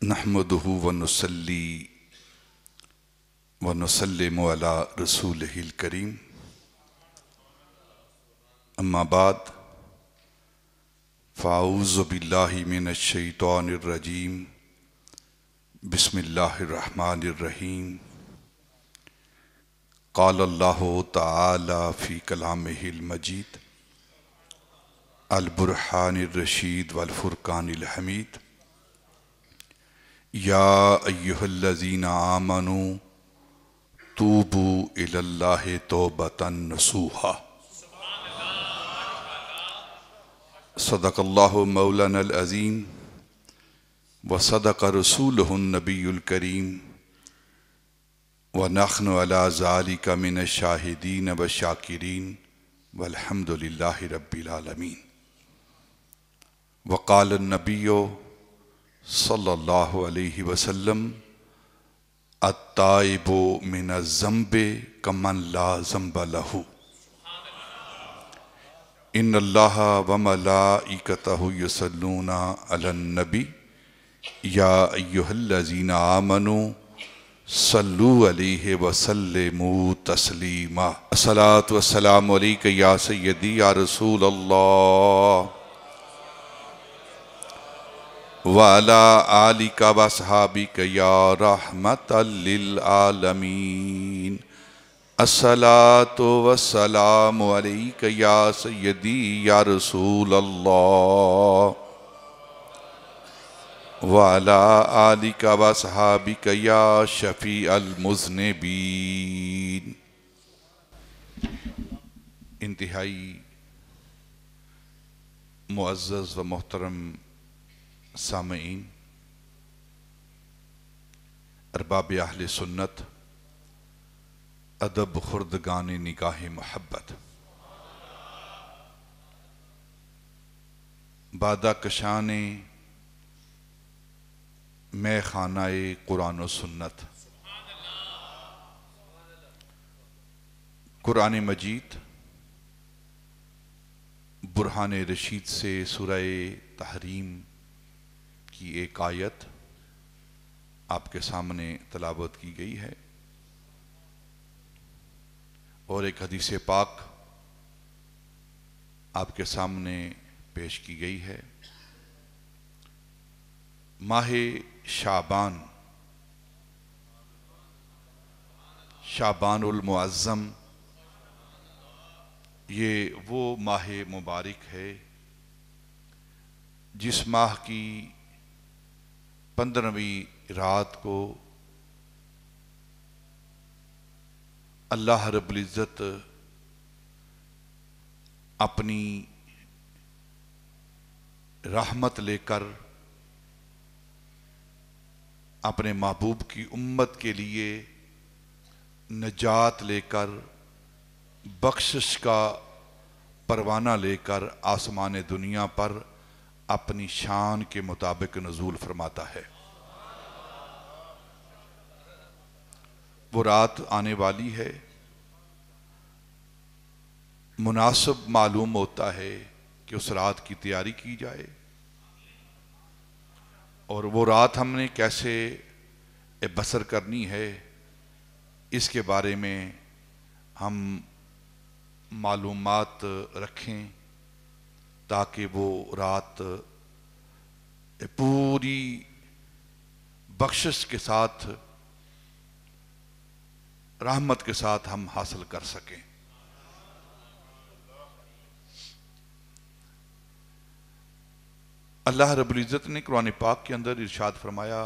نحمده ونصلي ونسلم على رسوله الكريم اما بعد فاعوذ باللہ من الشیطان الرجیم بسم اللہ الرحمن الرحیم قال اللہ تعالی فی کلامہ المجید البرہان الرشید والفرقان الحمید یا ایہا الذین آمنوا توبوا الی اللہ توبۃ نصوحا صدق اللہ مولانا العظیم وصدق رسولہ النبی الکریم ونحن علی ذالک من الشاہدین والشاکرین والحمد للہ رب العالمین وقال النبی صلی اللہ علیہ وسلم التائب من الذنب کمن لا ذنب لہ ان اللہ وملائکتہ یصلون علی النبی یا ایہا الذین آمنوا صلوا علیہ وسلموا تسلیما الصلاۃ والسلام علیک یا سیدی یا رسول اللہ وعلى آلك وصحابك يا رحمة للعالمين الصلاة والسلام عليك يا سيدي يا رسول الله وعلى آلك وصحابك يا شفيع المذنبين انتہائی معزز و محترم سامعین، ارباب اہل سنت، ادب خردگان نگاہ محبت، بادہ کشان میں خانہ قرآن و سنت، قرآن مجید برہان رشید سے سورہ تحریم کی ایک آیت آپ کے سامنے تلاوت کی گئی ہے اور ایک حدیث پاک آپ کے سامنے پیش کی گئی ہے۔ ماہ شعبان المعظم، یہ وہ ماہ مبارک ہے جس ماہ کی 15ویں رات کو اللہ رب العزت اپنی رحمت لے کر اپنے محبوب کی امت کے لیے نجات لے کر بخشش کا پروانہ لے کر آسمان دنیا پر اپنی شان کے مطابق نزول فرماتا ہے۔ وہ رات آنے والی ہے، مناسب معلوم ہوتا ہے کہ اس رات کی تیاری کی جائے، اور وہ رات ہم نے کیسے بسر کرنی ہے اس کے بارے میں ہم معلومات رکھیں تاکہ وہ رات پوری بخشش کے ساتھ، رحمت کے ساتھ ہم حاصل کر سکیں۔ اللہ رب العزت نے قرآن پاک کے اندر ارشاد فرمایا،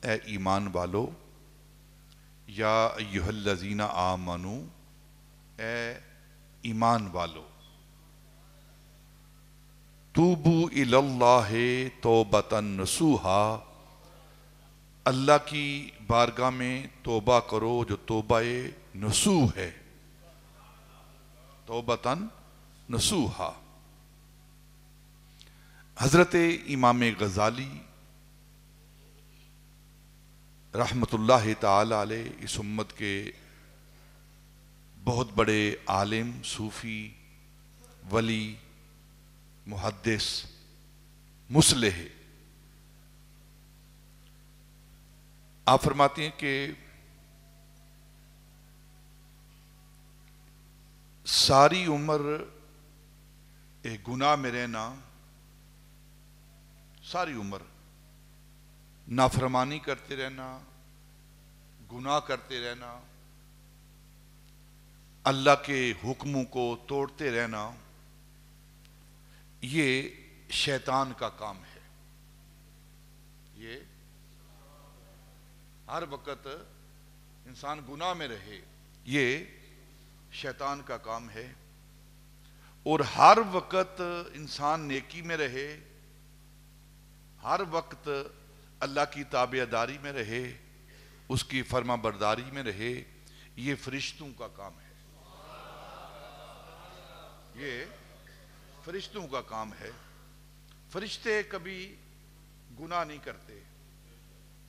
اے ایمان والو، یا ایہا الذین آمنو، اے ایمان والو، توبوا الی اللہ توبۃ نصوحا، اللہ کی بارگاہ میں توبہ کرو جو توبہ نصوح ہے، توبۃ نصوحا۔ حضرت امام غزالی رحمت اللہ تعالی علیہ اس امت کے بہت بڑے عالم، صوفی، ولی، محدث، مصلح، آپ فرماتی ہیں کہ ساری عمر گناہ میں رہنا، ساری عمر نافرمانی کرتے رہنا، گناہ کرتے رہنا، اللہ کے حکموں کو توڑتے رہنا، یہ شیطان کا کام ہے۔ یہ ہر وقت انسان گناہ میں رہے، یہ شیطان کا کام ہے۔ اور ہر وقت انسان نیکی میں رہے، ہر وقت اللہ کی تابعداری میں رہے، اس کی فرما برداری میں رہے، یہ فرشتوں کا کام ہے۔ یہ فرشتوں کا کام ہے۔ فرشتے کبھی گناہ نہیں کرتے،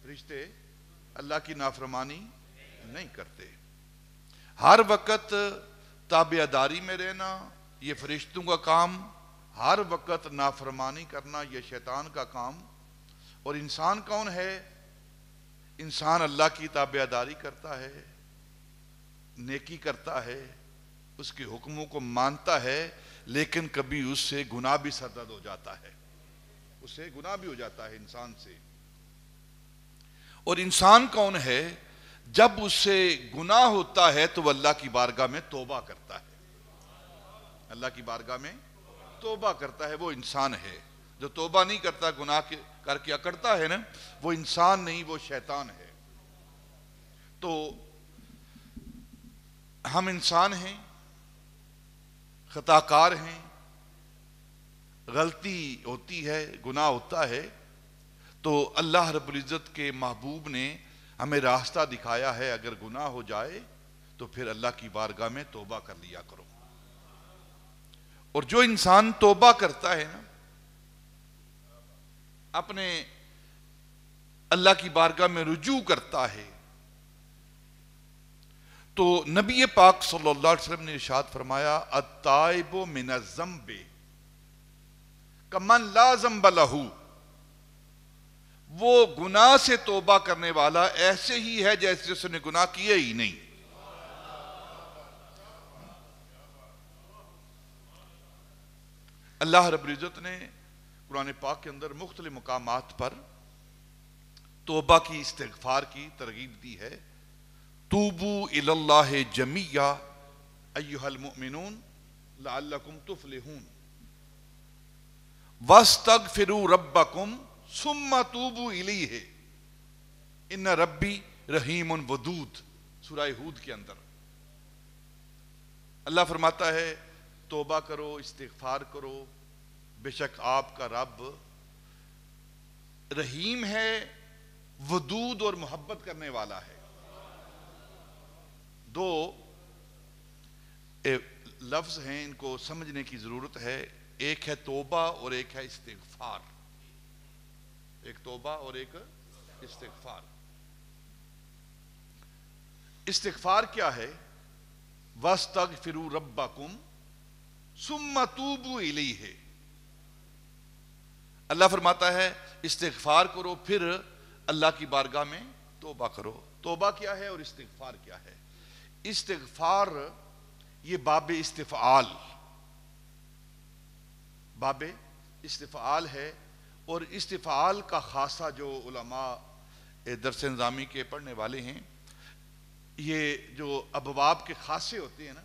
فرشتے اللہ کی نافرمانی نہیں کرتے۔ ہر وقت تابعداری میں رہنا یہ فرشتوں کا کام، ہر وقت نافرمانی کرنا یہ شیطان کا کام۔ اور انسان کون ہے؟ انسان اللہ کی تابعداری کرتا ہے، نیکی کرتا ہے، اس کے حکموں کو مانتا ہے، لیکن کبھی اس سے گناہ بھی سرزد ہو جاتا ہے، اس سے گناہ بھی ہو جاتا ہے انسان سے۔ اور انسان کون ہے؟ جب اس سے گناہ ہوتا ہے تو وہ اللہ کی بارگاہ میں توبہ کرتا ہے، اللہ کی بارگاہ میں توبہ کرتا ہے، وہ انسان ہے۔ جو توبہ نہیں کرتا، گناہ کر کے اکڑتا ہے نا، وہ انسان نہیں، وہ شیطان ہے۔ تو ہم انسان ہیں، خطا کار ہیں، غلطی ہوتی ہے، گناہ ہوتا ہے، تو اللہ رب العزت کے محبوب نے ہمیں راستہ دکھایا ہے، اگر گناہ ہو جائے تو پھر اللہ کی بارگاہ میں توبہ کر لیا کرو۔ اور جو انسان توبہ کرتا ہے نا، اپنے اللہ کی بارگاہ میں رجوع کرتا ہے، تو نبی پاک صلی اللہ علیہ وسلم نے ارشاد فرمایا التائب من الذنب کمن لا ذنب لہ، وہ گناہ سے توبہ کرنے والا ایسے ہی ہے جیسے اس نے گناہ کیے ہی نہیں۔ اللہ رب العزت نے قرآن پاک کے اندر مختلف مقامات پر توبہ کی، استغفار کی ترغیب دی ہے۔ توبو الی اللہ جمیعا ایھا المؤمنون لعلکم تفلحون واستغفروا ربکم ثم توبوا الیہ ان ربی رحیم ودود، سورہ ہود کے اندر اللہ فرماتا ہے توبہ کرو، استغفار کرو، بے شک آپ کا رب رحیم ہے، ودود اور محبت کرنے والا ہے۔ دو لفظ ہیں، ان کو سمجھنے کی ضرورت ہے، ایک ہے توبہ اور ایک ہے استغفار۔ ایک توبہ اور ایک استغفار۔ استغفار کیا ہے؟ وَاسْتَغْفِرُوا رَبَّكُمْ ثُمَّ تُوبُوا إِلَيْهِ، اللہ فرماتا ہے استغفار کرو، پھر اللہ کی بارگاہ میں توبہ کرو۔ توبہ کیا ہے اور استغفار کیا ہے؟ استغفار یہ باب استفعال، باب استفعال ہے، اور استفعال کا خاصہ جو علماء درس نظامی کے پڑھنے والے ہیں، یہ جو ابواب کے خاصے ہوتے ہیں نا،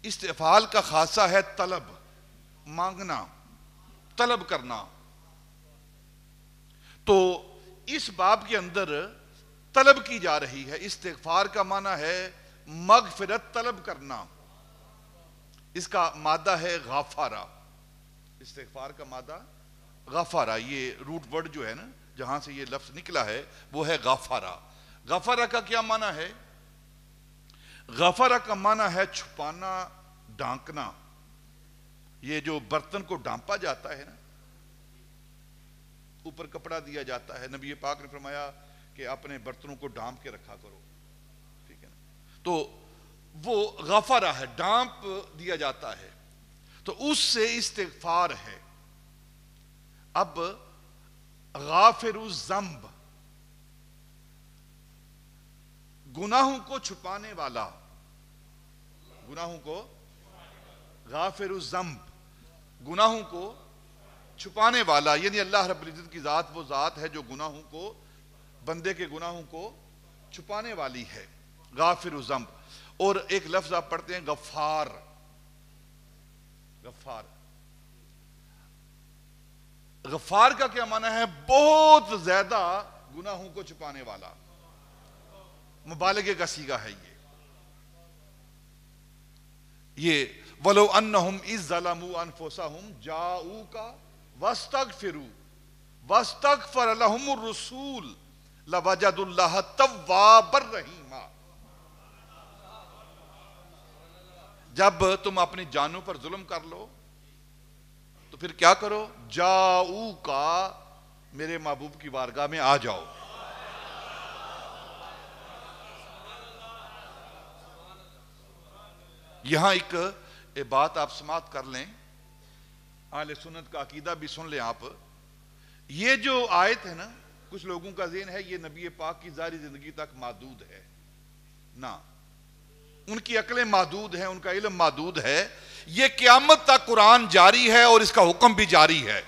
استفعال کا خاصہ ہے طلب، مانگنا، طلب کرنا۔ تو اس باب کے اندر طلب کی جا رہی ہے۔ استغفار کا معنی ہے مغفرت طلب کرنا، اس کا مادہ ہے غافارہ۔ استغفار کا مادہ غافارہ، یہ روٹ ورڈ جو ہے نا جہاں سے یہ لفظ نکلا ہے وہ ہے غافارہ۔ غافارہ کا کیا معنی ہے؟ غافارہ کا معنی ہے چھپانا، ڈھانکنا۔ یہ جو برتن کو ڈھانپا جاتا ہے نا، اوپر کپڑا دیا جاتا ہے، نبی پاک نے فرمایا کہ اپنے برتنوں کو ڈھانپ کے رکھا کرو، ٹھیک ہے نا؟ تو وہ غفرہ ہے، ڈھانپ دیا جاتا ہے، تو اس سے استغفار ہے۔ اب غافر الذنب، گناہوں کو چھپانے والا، گناہوں کو، غافر الذنب، گناہوں کو چھپانے والا، یعنی اللہ رب العزت کی ذات وہ ذات ہے جو گناہوں کو، بندے کے گناہوں کو چھپانے والی ہے، غافر الذنب۔ اور ایک لفظ آپ پڑھتے ہیں غفار، غفار، غفار کا کیا معنی ہے؟ بہت زیادہ گناہوں کو چھپانے والا، مبالغے کا صیغہ ہے یہ وَلَوْ أَنَّهُمْ إِذْ ظَلَمُوا أَنفُسَهُمْ جَاءُوكَ وَاسْتَغْفِرُوا وَاسْتَغْفَرَ لَهُمُ الرُّسُولُ لَوَجَدُوا اللَّهَ تَوَّابًا رَحِيمًا۔ جب تم اپنی جانوں پر ظلم کر لو تو پھر کیا کرو؟ جاؤکا، میرے محبوب کی بارگاہ میں آ جاؤ۔ یہاں ایک بات آپ سماعت کر لیں، اہل سنت کا عقیدہ بھی سن لیں آپ۔ یہ جو آیت ہے نا، کچھ لوگوں کا ذہن ہے یہ نبی پاک کی ظاہری زندگی تک محدود ہے، نہ، ان کی عقلیں محدود ہیں، ان کا علم محدود ہے، یہ قیامت تک قرآن جاری ہے اور اس کا حکم بھی جاری ہے۔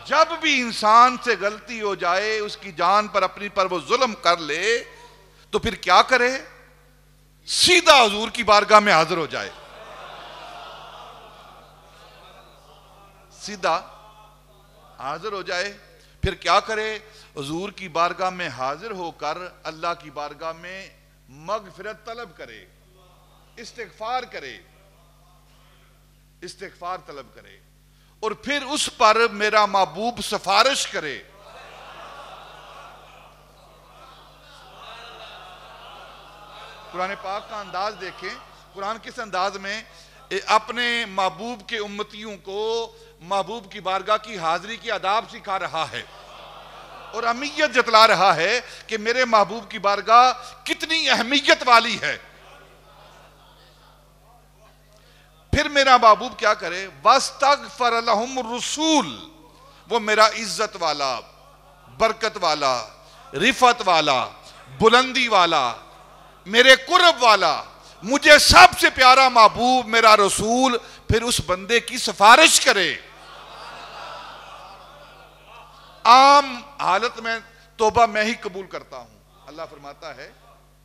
جب بھی انسان سے غلطی ہو جائے، اس کی جان پر اپنی پر وہ ظلم کر لے تو پھر کیا کرے؟ سیدھا حضور کی بارگاہ میں حاضر ہو جائے، سیدھا حاضر ہو جائے، پھر کیا کرے؟ حضور کی بارگاہ میں حاضر ہو کر اللہ کی بارگاہ میں مغفرت طلب کرے، استغفار کرے، استغفار طلب کرے، اور پھر اس پر میرا محبوب سفارش کرے۔ قرآن پاک کا انداز دیکھیں، قرآن کس انداز میں اپنے محبوب کے امتیوں کو محبوب کی بارگاہ کی حاضری کی آداب سکھا رہا ہے اور اہمیت جتلا رہا ہے کہ میرے محبوب کی بارگاہ کتنی اہمیت والی ہے۔ پھر میرا محبوب کیا کرے؟ وَاسْتَغْفَرَ لَهُمُ الرُّسُولُ، وہ میرا عزت والا، برکت والا، رفعت والا، بلندی والا، میرے قرب والا، مجھے سب سے پیارا محبوب میرا رسول پھر اس بندے کی سفارش کرے۔ عام حالت میں توبہ میں ہی قبول کرتا ہوں، اللہ فرماتا ہے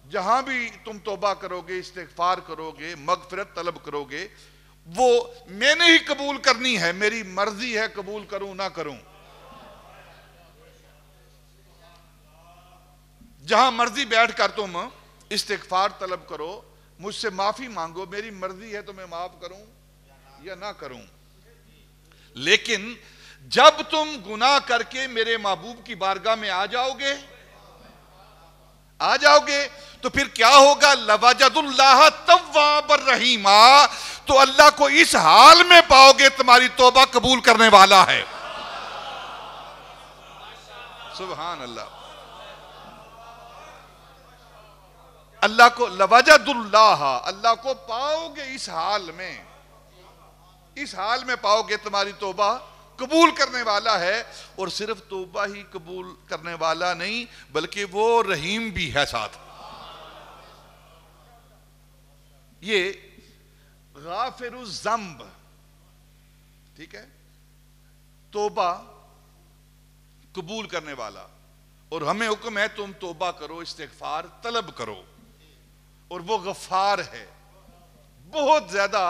جہاں بھی تم توبہ کرو گے، استغفار کرو گے، مغفرت طلب کرو گے، وہ میں نے ہی قبول کرنی ہے، میری مرضی ہے قبول کروں نہ کروں۔ جہاں مرضی بیٹھ کر تم استغفار طلب کرو، مجھ سے معافی مانگو، میری مرضی ہے تو میں معاف کروں یا نہ کروں، لیکن جب تم گناہ کر کے میرے محبوب کی بارگاہ میں آ جاؤ گے تو پھر کیا ہوگا؟ لَوَجَدُ اللَّهَ تَوَّابًا رَحِيمًا، تو اللہ کو اس حال میں پاؤ گے تمہاری توبہ قبول کرنے والا ہے۔ سبحان اللہ، اللہ کو لَوَجَدُ اللَّهَ، اللہ کو پاؤ گے اس حال میں، اس حال میں پاؤ گے تمہاری توبہ قبول کرنے والا ہے، اور صرف توبہ ہی قبول کرنے والا نہیں بلکہ وہ رحیم بھی ہے ساتھ۔ یہ غافر الذنب، ٹھیک ہے، توبہ قبول کرنے والا، اور ہمیں حکم ہے تم توبہ کرو، استغفار طلب کرو، اور وہ غفار ہے، بہت زیادہ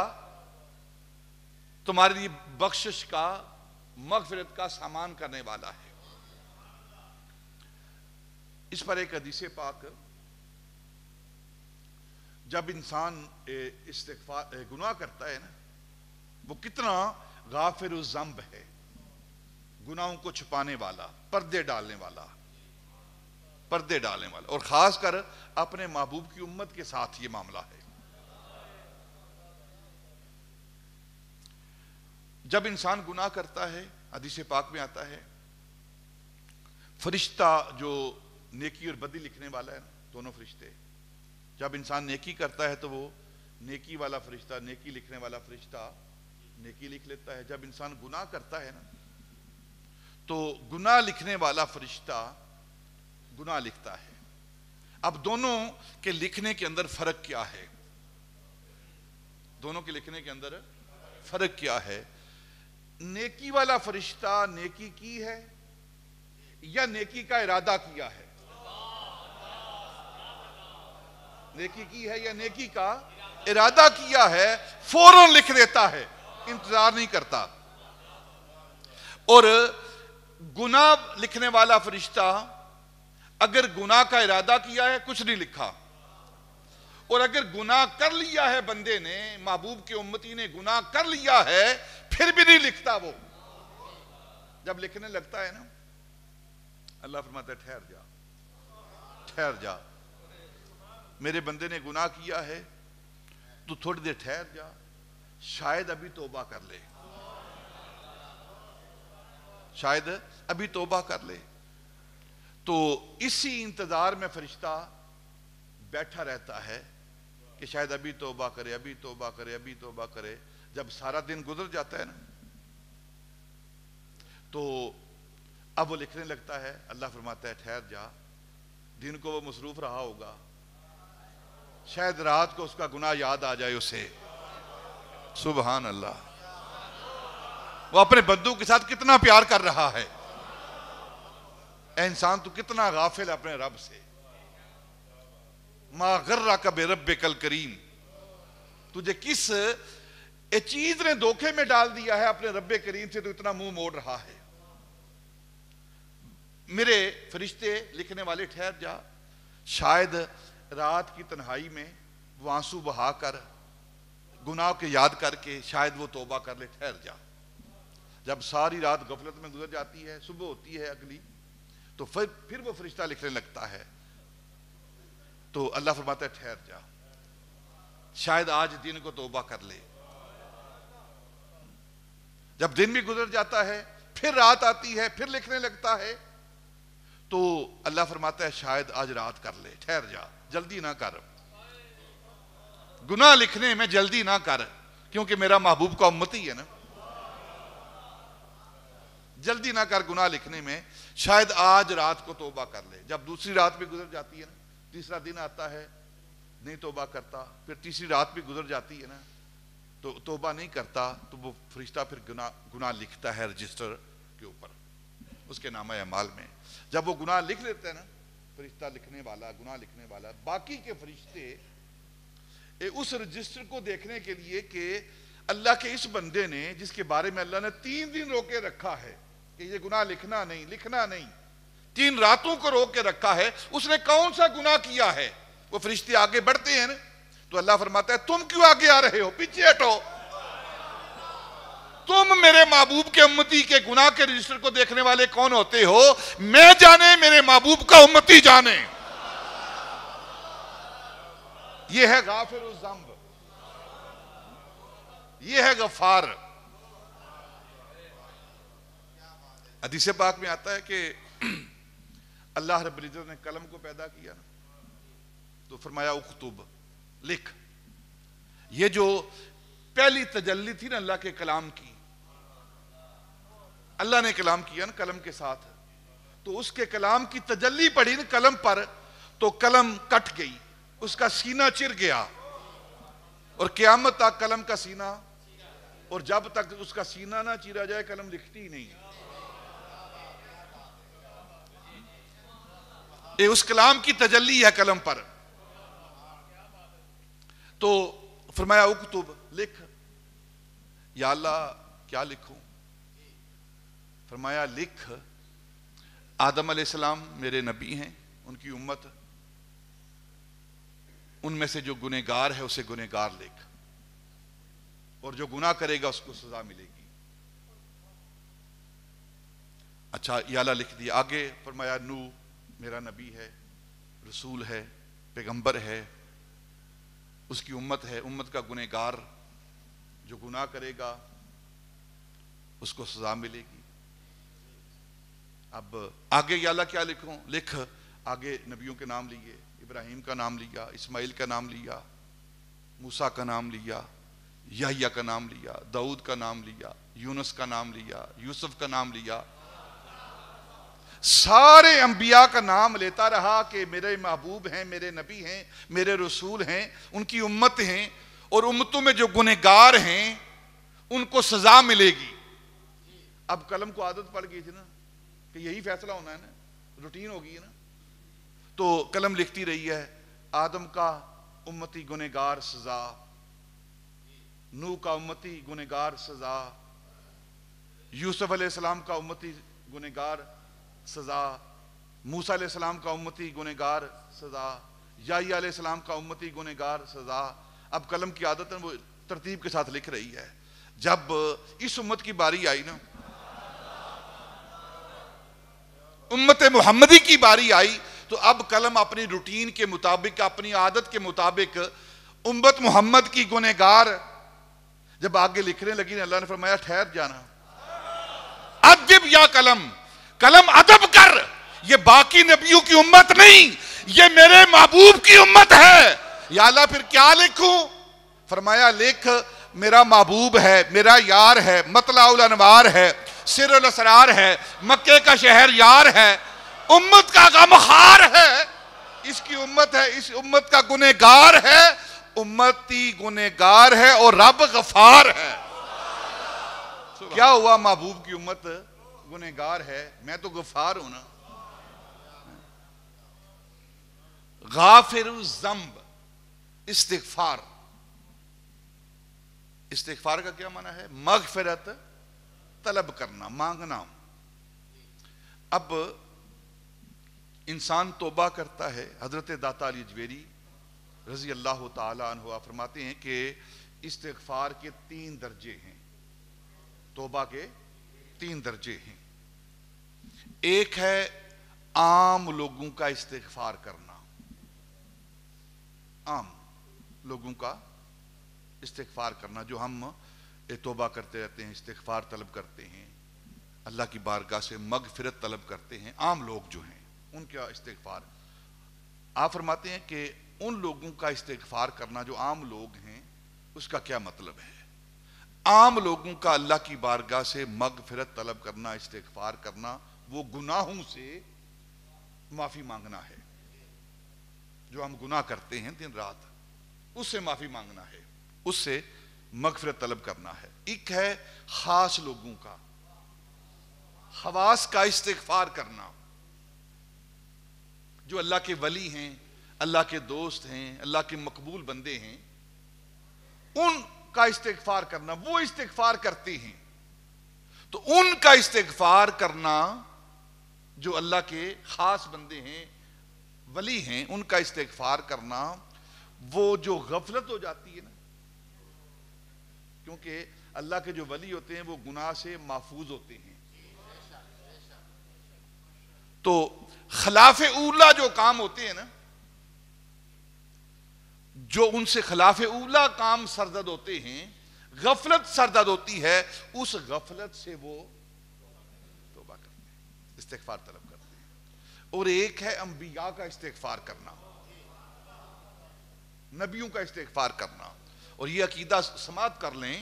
تمہارے لیے بخشش کا، مغفرت کا سامان کرنے والا ہے۔ اس پر ایک حدیث پاک، جب انسان استغفار گناہ کرتا ہے نا، وہ کتنا غافر الذنب ہے، گناہوں کو چھپانے والا، پردے ڈالنے والا، پردے ڈالنے والا، اور خاص کر اپنے محبوب کی امت کے ساتھ یہ معاملہ ہے۔ جب انسان گناہ کرتا ہے، حدیث پاک میں آتا ہے، فرشتہ جو نیکی اور بدی لکھنے والا ہے، دونوں فرشتے، جب انسان نیکی کرتا ہے تو وہ نیکی والا فرشتہ، نیکی لکھنے والا فرشتہ نیکی لکھ لیتا ہے۔ جب انسان گناہ کرتا ہے نا، تو گناہ لکھنے والا فرشتہ گناہ لکھتا ہے۔ اب دونوں کے لکھنے کے اندر فرق کیا ہے؟ دونوں کے لکھنے کے اندر فرق کیا ہے؟ نیکی والا فرشتہ نیکی کی ہے یا نیکی کا ارادہ کیا ہے؟ نیکی کی ہے یا نیکی کا ارادہ کیا ہے، فوراً لکھ دیتا ہے، انتظار نہیں کرتا۔ اور گناہ لکھنے والا فرشتہ اگر گناہ کا ارادہ کیا ہے کچھ نہیں لکھا، اور اگر گناہ کر لیا ہے بندے نے، محبوب کے امتی نے گناہ کر لیا ہے، پھر بھی نہیں لکھتا۔ وہ جب لکھنے لگتا ہے نا، اللہ فرماتا ہے ٹھہر جا، ٹھہر جا، میرے بندے نے گناہ کیا ہے، تو تھوڑی دیر ٹھہر جا، شاید ابھی توبہ کر لے، شاید ابھی توبہ کر لے۔ تو اسی انتظار میں فرشتہ بیٹھا رہتا ہے کہ شاید ابھی توبہ کرے، ابھی توبہ کرے، ابھی توبہ کرے۔ جب سارا دن گزر جاتا ہے نا، تو اب وہ لکھنے لگتا ہے۔ اللہ فرماتا ہے ٹھہر جا، دن کو وہ مصروف رہا ہوگا، شاید رات کو اس کا گناہ یاد آ جائے اسے۔ سبحان اللہ، وہ اپنے بندوں کے ساتھ کتنا پیار کر رہا ہے۔ اے انسان تو کتنا غافل ہے اپنے رب سے۔ ما غرک بربک الکریم، تجھے کس چیز نے دھوکے میں ڈال دیا ہے اپنے رب کریم سے تو اتنا منہ موڑ رہا ہے۔ میرے فرشتے لکھنے والے ٹھہر جا، شاید رات کی تنہائی میں وہ آنسو بہا کر گناہ کے یاد کر کے شاید وہ توبہ کر لے، ٹھہر جا۔ جب ساری رات غفلت میں گزر جاتی ہے، صبح ہوتی ہے اگلی، تو پھر وہ فرشتہ لکھنے لگتا ہے۔ تو اللہ فرماتا ہے ٹھہر جا، شاید آج دن کو توبہ کر لے۔ جب دن بھی گزر جاتا ہے، پھر رات آتی ہے، پھر لکھنے لگتا ہے، تو اللہ فرماتا ہے شاید آج رات کر لے، ٹھہر جا، جلدی نہ کر، گناہ لکھنے میں جلدی نہ کر، کیونکہ میرا محبوب کا امتی ہے نا۔ جلدی نہ کر گناہ لکھنے میں، شاید آج رات کو توبہ کر لے۔ جب دوسری رات بھی گزر جاتی ہے نا، تیسرا دن آتا ہے، نہیں توبہ کرتا، پھر تیسری رات بھی گزر جاتی ہے نا، تو توبہ نہیں کرتا، تو وہ فرشتہ پھر گناہ لکھتا ہے رجسٹر کے اوپر، اس کے نامہ اعمال میں۔ جب وہ گناہ لکھ لیتے ہیں نا، فرشتہ لکھنے والا، گناہ لکھنے والا، باقی کے فرشتے اس رجسٹر کو دیکھنے کے لیے کہ اللہ کے اس بندے نے، جس کے بارے میں اللہ نے 3 دن روکے رکھا ہے کہ یہ گناہ لکھنا نہیں، لکھنا نہیں، 3 راتوں کو روک کے رکھا ہے، اس نے کون سا گناہ کیا ہے؟ وہ فرشتے آگے بڑھتے ہیں نا، تو اللہ فرماتا ہے تم کیوں آگے آ رہے ہو، پیچھے ہٹو، تم میرے محبوب کے امتی کے گناہ کے رجسٹر کو دیکھنے والے کون ہوتے ہو؟ میں جانے، میرے محبوب کا امتی جانے۔ یہ ہے غافر الذنب، یہ ہے غفار۔ حدیث پاک میں آتا ہے کہ اللہ رب العزت نے قلم کو پیدا کیا نا، تو فرمایا اکتب، لکھ۔ یہ جو پہلی تجلی تھی نا اللہ کے کلام کی، اللہ نے کلام کیا نا قلم کے ساتھ، تو اس کے کلام کی تجلی پڑی نا قلم پر، تو قلم کٹ گئی، اس کا سینہ چر گیا، اور قیامت تک قلم کا سینہ، اور جب تک اس کا سینہ نہ چیرا جائے قلم لکھتی ہی نہیں۔ یہ اس کلام کی تجلی ہے قلم پر۔ تو فرمایا اکتب، لکھ۔ یا اللہ کیا لکھوں؟ فرمایا لکھ، آدم علیہ السلام میرے نبی ہیں، ان کی امت، ان میں سے جو گنہگار ہے اسے گنہگار لکھ، اور جو گناہ کرے گا اس کو سزا ملے گی۔ اچھا یا اللہ لکھ دیا۔ آگے فرمایا نوح میرا نبی ہے، رسول ہے، پیغمبر ہے، اس کی امت ہے، امت کا گنہگار، جو گناہ کرے گا اس کو سزا ملے گی۔ اب آگے یا اللہ کیا لکھوں؟ لکھ۔ آگے نبیوں کے نام لیے، ابراہیم کا نام لیا، اسماعیل کا نام لیا، موسیٰ کا نام لیا، یحییٰ کا نام لیا، داؤد کا نام لیا، یونس کا نام لیا، یوسف کا نام لیا، سارے انبیاء کا نام لیتا رہا کہ میرے محبوب ہیں، میرے نبی ہیں، میرے رسول ہیں، ان کی امت ہیں، اور امتوں میں جو گنہگار ہیں ان کو سزا ملے گی۔ اب قلم کو عادت پڑ گئی تھی نا کہ یہی فیصلہ ہونا ہے نا، روٹین ہو گئی ہے نا، تو قلم لکھتی رہی ہے آدم کا امتی گنہگار سزا، نوح کا امتی گنہگار سزا، یوسف علیہ السلام کا امتی گنہگار سزا، موسیٰ علیہ السلام کا امتی گنہگار سزا، یحییٰ علیہ السلام کا امتی گنہگار سزا۔ اب قلم کی عادت ہے وہ ترتیب کے ساتھ لکھ رہی ہے۔ جب اس امت کی باری آئی نا، امت محمدی کی باری آئی، تو اب قلم اپنی روٹین کے مطابق، اپنی عادت کے مطابق امت محمد کی گنہگار جب آگے لکھنے لگی، اللہ نے فرمایا ٹھہر جانا، ادب یا قلم، قلم ادب کر، یہ باقی نبیوں کی امت نہیں، یہ میرے محبوب کی امت ہے۔ یا اللہ پھر کیا لکھوں؟ فرمایا لکھ میرا محبوب ہے، میرا یار ہے، مطلع الانوار ہے، سر الاسرار ہے، مکے کا شہر یار ہے، امت کا غمخوار ہے، اس کی امت ہے، اس امت کا گنہگار ہے، امتی گنہگار ہے اور رب غفار ہے۔ کیا ہوا؟ محبوب کی امت گنہگار ہے، میں تو غفار ہوں نا۔ غافر الذنب، استغفار، استغفار کا کیا معنی ہے؟ مغفرت طلب کرنا، مانگنا۔ اب انسان توبہ کرتا ہے، حضرت داتا علی اجویری رضی اللہ تعالی عنہ فرماتے ہیں کہ استغفار کے 3 درجے ہیں، توبہ کے 3 درجے ہیں۔ ایک ہے عام لوگوں کا استغفار کرنا، عام لوگوں کا استغفار کرنا، جو ہم توبہ کرتے رہتے ہیں، استغفار طلب کرتے ہیں، اللہ کی بارگاہ سے مغفرت طلب کرتے ہیں، عام لوگ جو ہیں ان کا استغفار۔ آپ فرماتے ہیں کہ ان لوگوں کا استغفار کرنا جو عام لوگ ہیں، اس کا کیا مطلب ہے؟ عام لوگوں کا اللہ کی بارگاہ سے مغفرت طلب کرنا، استغفار کرنا، وہ گناہوں سے معافی مانگنا ہے، جو ہم گناہ کرتے ہیں دن رات، اس سے معافی مانگنا ہے، اس سے مغفرت طلب کرنا ہے۔ ایک ہے خاص لوگوں کا، خواص کا استغفار کرنا، جو اللہ کے ولی ہیں، اللہ کے دوست ہیں، اللہ کے مقبول بندے ہیں، ان کا استغفار کرنا، وہ استغفار کرتے ہیں، تو ان کا استغفار کرنا جو اللہ کے خاص بندے ہیں، ولی ہیں، ان کا استغفار کرنا، وہ جو غفلت ہو جاتی ہے نا، کیونکہ اللہ کے جو ولی ہوتے ہیں وہ گناہ سے محفوظ ہوتے ہیں، تو خلاف اولا جو کام ہوتے ہیں نا، جو ان سے خلاف اولا کام سرزد ہوتے ہیں، غفلت سرزد ہوتی ہے، اس غفلت سے وہ توبہ کرتے ہیں، استغفار طلب کرتے ہیں۔ اور ایک ہے انبیاء کا استغفار کرنا، نبیوں کا استغفار کرنا، اور یہ عقیدہ سماعت کر لیں،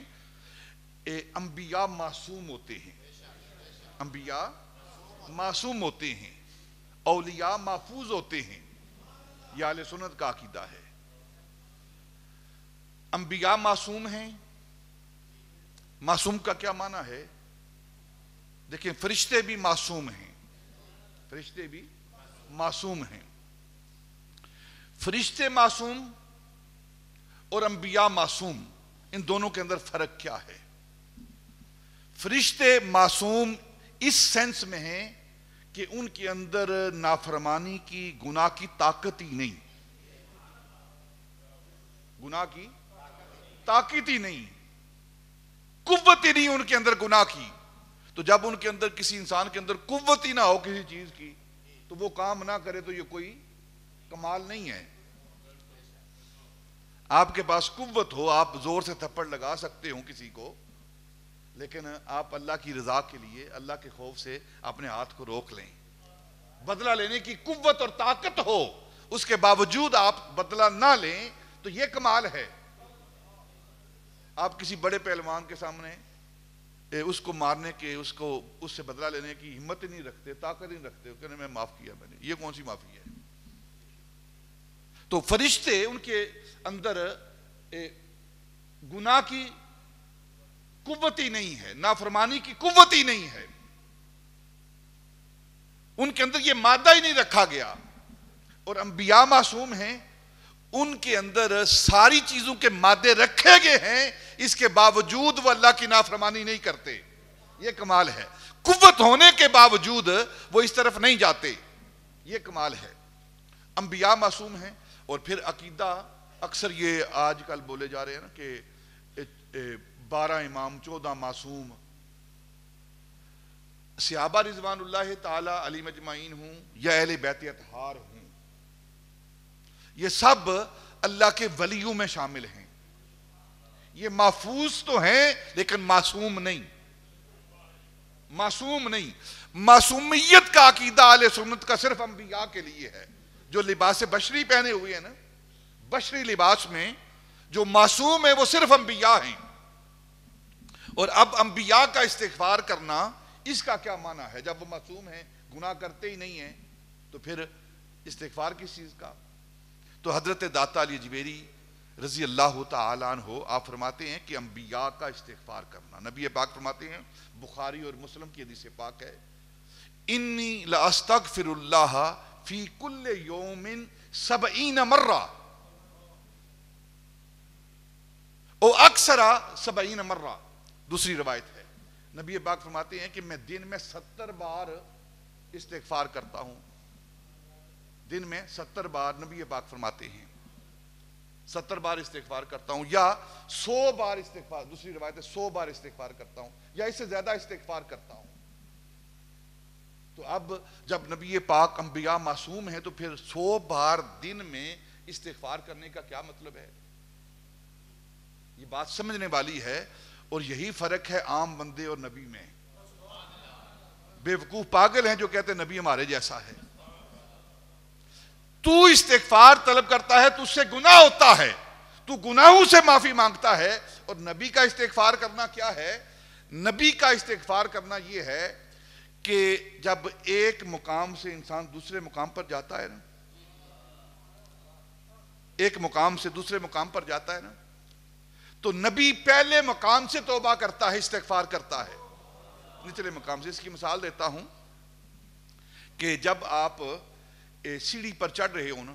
انبیاء معصوم ہوتے ہیں، انبیاء معصوم ہوتے ہیں، اولیاء محفوظ ہوتے ہیں، یہ اہل سنت کا عقیدہ ہے۔ انبیاء معصوم ہیں، معصوم کا کیا معنی ہے؟ دیکھیں فرشتے بھی معصوم ہیں، فرشتے بھی معصوم ہیں، فرشتے معصوم اور انبیاء معصوم، ان دونوں کے اندر فرق کیا ہے؟ فرشتے معصوم اس سینس میں ہیں کہ ان کے اندر نافرمانی کی، گناہ کی طاقت ہی نہیں، گناہ کی طاقت ہی نہیں، قوت ہی نہیں ان کے اندر گناہ کی۔ تو جب ان کے اندر، کسی انسان کے اندر قوت ہی نہ ہو کسی چیز کی، تو وہ کام نہ کرے تو یہ کوئی کمال نہیں ہے۔ آپ کے پاس قوت ہو، آپ زور سے تھپڑ لگا سکتے ہو کسی کو، لیکن آپ اللہ کی رضا کے لیے، اللہ کے خوف سے اپنے ہاتھ کو روک لیں، بدلہ لینے کی قوت اور طاقت ہو، اس کے باوجود آپ بدلہ نہ لیں تو یہ کمال ہے۔ آپ کسی بڑے پہلوان کے سامنے اس کو مارنے کے، اس سے بدلہ لینے کی ہمت ہی نہیں رکھتے، طاقت نہیں رکھتے، کہنے میں معاف کیا میں نے. یہ کون سی معافی ہے؟ تو فرشتے ان کے اندر گناہ کی قوت ہی نہیں ہے، نافرمانی کی قوت ہی نہیں ہے، ان کے اندر یہ مادہ ہی نہیں رکھا گیا. اور انبیاء معصوم ہیں، ان کے اندر ساری چیزوں کے مادے رکھے گئے ہیں، اس کے باوجود وہ اللہ کی نافرمانی نہیں کرتے. یہ کمال ہے. قوت ہونے کے باوجود وہ اس طرف نہیں جاتے. یہ کمال ہے. انبیاء معصوم ہیں. اور پھر عقیدہ اکثر یہ آج کل بولے جا رہے ہیں نا کہ 12 امام 14 معصوم، صحابہ رضوان اللہ تعالی علی مجمعین ہوں یا اہل بیت اطہار ہوں، یہ سب اللہ کے ولیوں میں شامل ہیں. یہ محفوظ تو ہیں لیکن معصوم نہیں. معصوم نہیں. معصومیت کا عقیدہ اہل سنت کا صرف انبیاء کے لیے ہے. جو لباس بشری پہنے ہوئے ہیں نا، بشری لباس میں جو معصوم ہے وہ صرف انبیاء ہیں. اور اب انبیاء کا استغفار کرنا، اس کا کیا معنی ہے؟ جب وہ معصوم ہیں، گناہ کرتے ہی نہیں ہیں، تو پھر استغفار کس چیز کا؟ تو حضرت داتا علی جبیری رضی اللہ تعالیٰ عنہ آپ فرماتے ہیں کہ انبیاء کا استغفار کرنا. نبی پاک فرماتے ہیں، بخاری اور مسلم کی حدیث پاک ہے، انی لاستغفر اللہ فی کل یوم 70 مرہ او اکثر 70 مرہ. دوسری روایت ہے، نبی پاک فرماتے ہیں کہ میں دن میں 70 بار استغفار کرتا ہوں. دن میں 70 بار نبی پاک فرماتے ہیں 70 بار استغفار کرتا ہوں، یا 100 بار استغفار. دوسری روایت ہے 100 بار استغفار کرتا ہوں، یا اس سے زیادہ استغفار کرتا ہوں. تو اب جب نبی پاک انبیاء معصوم ہیں تو پھر 100 بار دن میں استغفار کرنے کا کیا مطلب ہے؟ یہ بات سمجھنے والی ہے. اور یہی فرق ہے عام بندے اور نبی میں. بیوقوف پاگل ہیں جو کہتے ہیں نبی ہمارے جیسا ہے. تو استغفار طلب کرتا ہے تو اس سے گناہ ہوتا ہے، تو گناہوں سے معافی مانگتا ہے. اور نبی کا استغفار کرنا کیا ہے؟ نبی کا استغفار کرنا یہ ہے کہ جب ایک مقام سے انسان دوسرے مقام پر جاتا ہے نا، ایک مقام سے دوسرے مقام پر جاتا ہے نا، تو نبی پہلے مقام سے توبہ کرتا ہے، استغفار کرتا ہے نچلے مقام سے. اس کی مثال دیتا ہوں کہ جب آپ سیڑھی پر چڑھ رہے ہوں نا،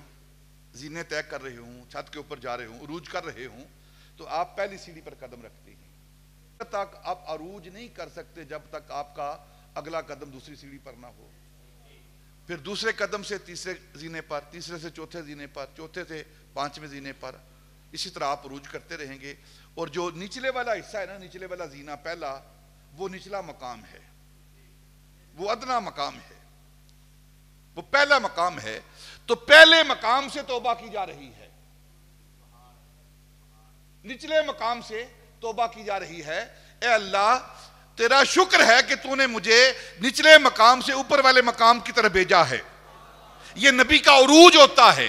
زینے طے کر رہے ہوں، چھت کے اوپر جا رہے ہوں، عروج کر رہے ہوں، تو آپ پہلی سیڑھی پر قدم رکھتے ہیں. جب تک آپ عروج نہیں کر سکتے جب تک آپ کا اگلا قدم دوسری سیڑھی پر نہ ہو. پھر دوسرے قدم سے تیسرے زینے پر، تیسرے سے چوتھے زینے پر، چوتھے سے 5ویں زینے پر، اسی طرح آپ عروج کرتے رہیں گے. اور جو نچلے والا حصہ ہے نا، نچلے والا زینہ پہلا، وہ نچلا مقام ہے، وہ ادنا مقام ہے، وہ پہلا مقام ہے. تو پہلے مقام سے توبہ کی جا رہی ہے، نچلے مقام سے توبہ کی جا رہی ہے. اے اللہ تیرا شکر ہے کہ تو نے مجھے نچلے مقام سے اوپر والے مقام کی طرف بھیجا ہے. یہ نبی کا عروج ہوتا ہے.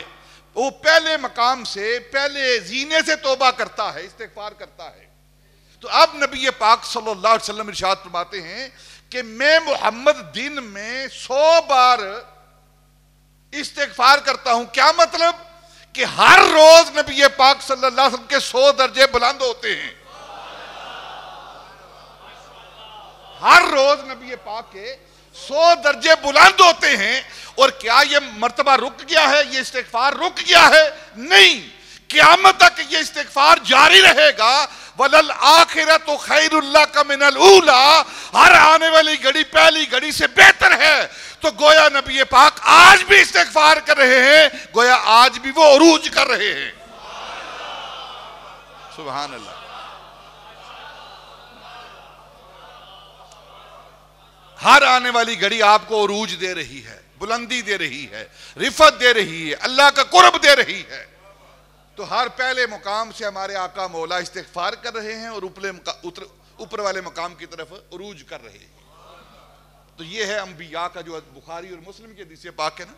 وہ پہلے مقام سے، پہلے زینے سے توبہ کرتا ہے، استغفار کرتا ہے. تو اب نبی پاک صلی اللہ علیہ وسلم ارشاد فرماتے ہیں کہ میں محمد دن میں 100 بار استغفار کرتا ہوں. کیا مطلب؟ کہ ہر روز نبی پاک صلی اللہ علیہ وسلم کے 100 درجے بلند ہوتے ہیں. ہر روز نبی پاک کے 100 درجے بلند ہوتے ہیں. اور کیا یہ مرتبہ رک گیا ہے؟ یہ استغفار رک گیا ہے؟ نہیں، قیامت تک یہ استغفار جاری رہے گا. وَلَلْآخِرَةُ خَيْرٌ لَكَ مِنَ الْأُولَىٰ. ہر آنے والی گھڑی پہلی گھڑی سے بہتر ہے. تو گویا نبی پاک آج بھی استغفار کر رہے ہیں، گویا آج بھی وہ عروج کر رہے ہیں. سبحان اللہ. ہر آنے والی گھڑی آپ کو عروج دے رہی ہے، بلندی دے رہی ہے، رفعت دے رہی ہے، اللہ کا قرب دے رہی ہے. تو ہر پہلے مقام سے ہمارے آقا مولا استغفار کر رہے ہیں اور اوپر والے مقام کی طرف عروج کر رہے ہیں. تو یہ ہے انبیاء کا جو بخاری اور مسلم کی حدیث پاک ہے نا.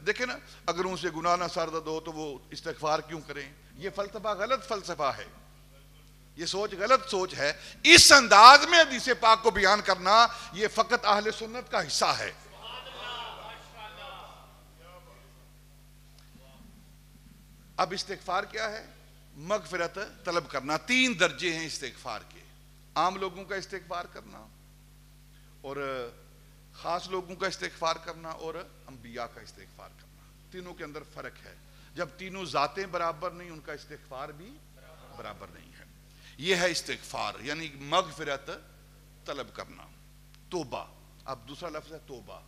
دیکھیں نا، اگر ان سے گناہ نہ سرزد ہو تو وہ استغفار کیوں کریں؟ یہ فلسفہ غلط فلسفہ ہے. یہ سوچ غلط سوچ ہے. اس انداز میں حدیث پاک کو بیان کرنا یہ فقط اہل سنت کا حصہ ہے. اب استغفار کیا ہے؟ مغفرت طلب کرنا. 3 درجے ہیں استغفار کے. عام لوگوں کا استغفار کرنا اور خاص لوگوں کا استغفار کرنا اور انبیاء کا استغفار کرنا. تینوں کے اندر فرق ہے. جب تینوں ذاتیں برابر نہیں ان کا استغفار بھی برابر نہیں ہے. یہ ہے استغفار یعنی مغفرت طلب کرنا. توبہ اب دوسرا لفظ ہے توبہ.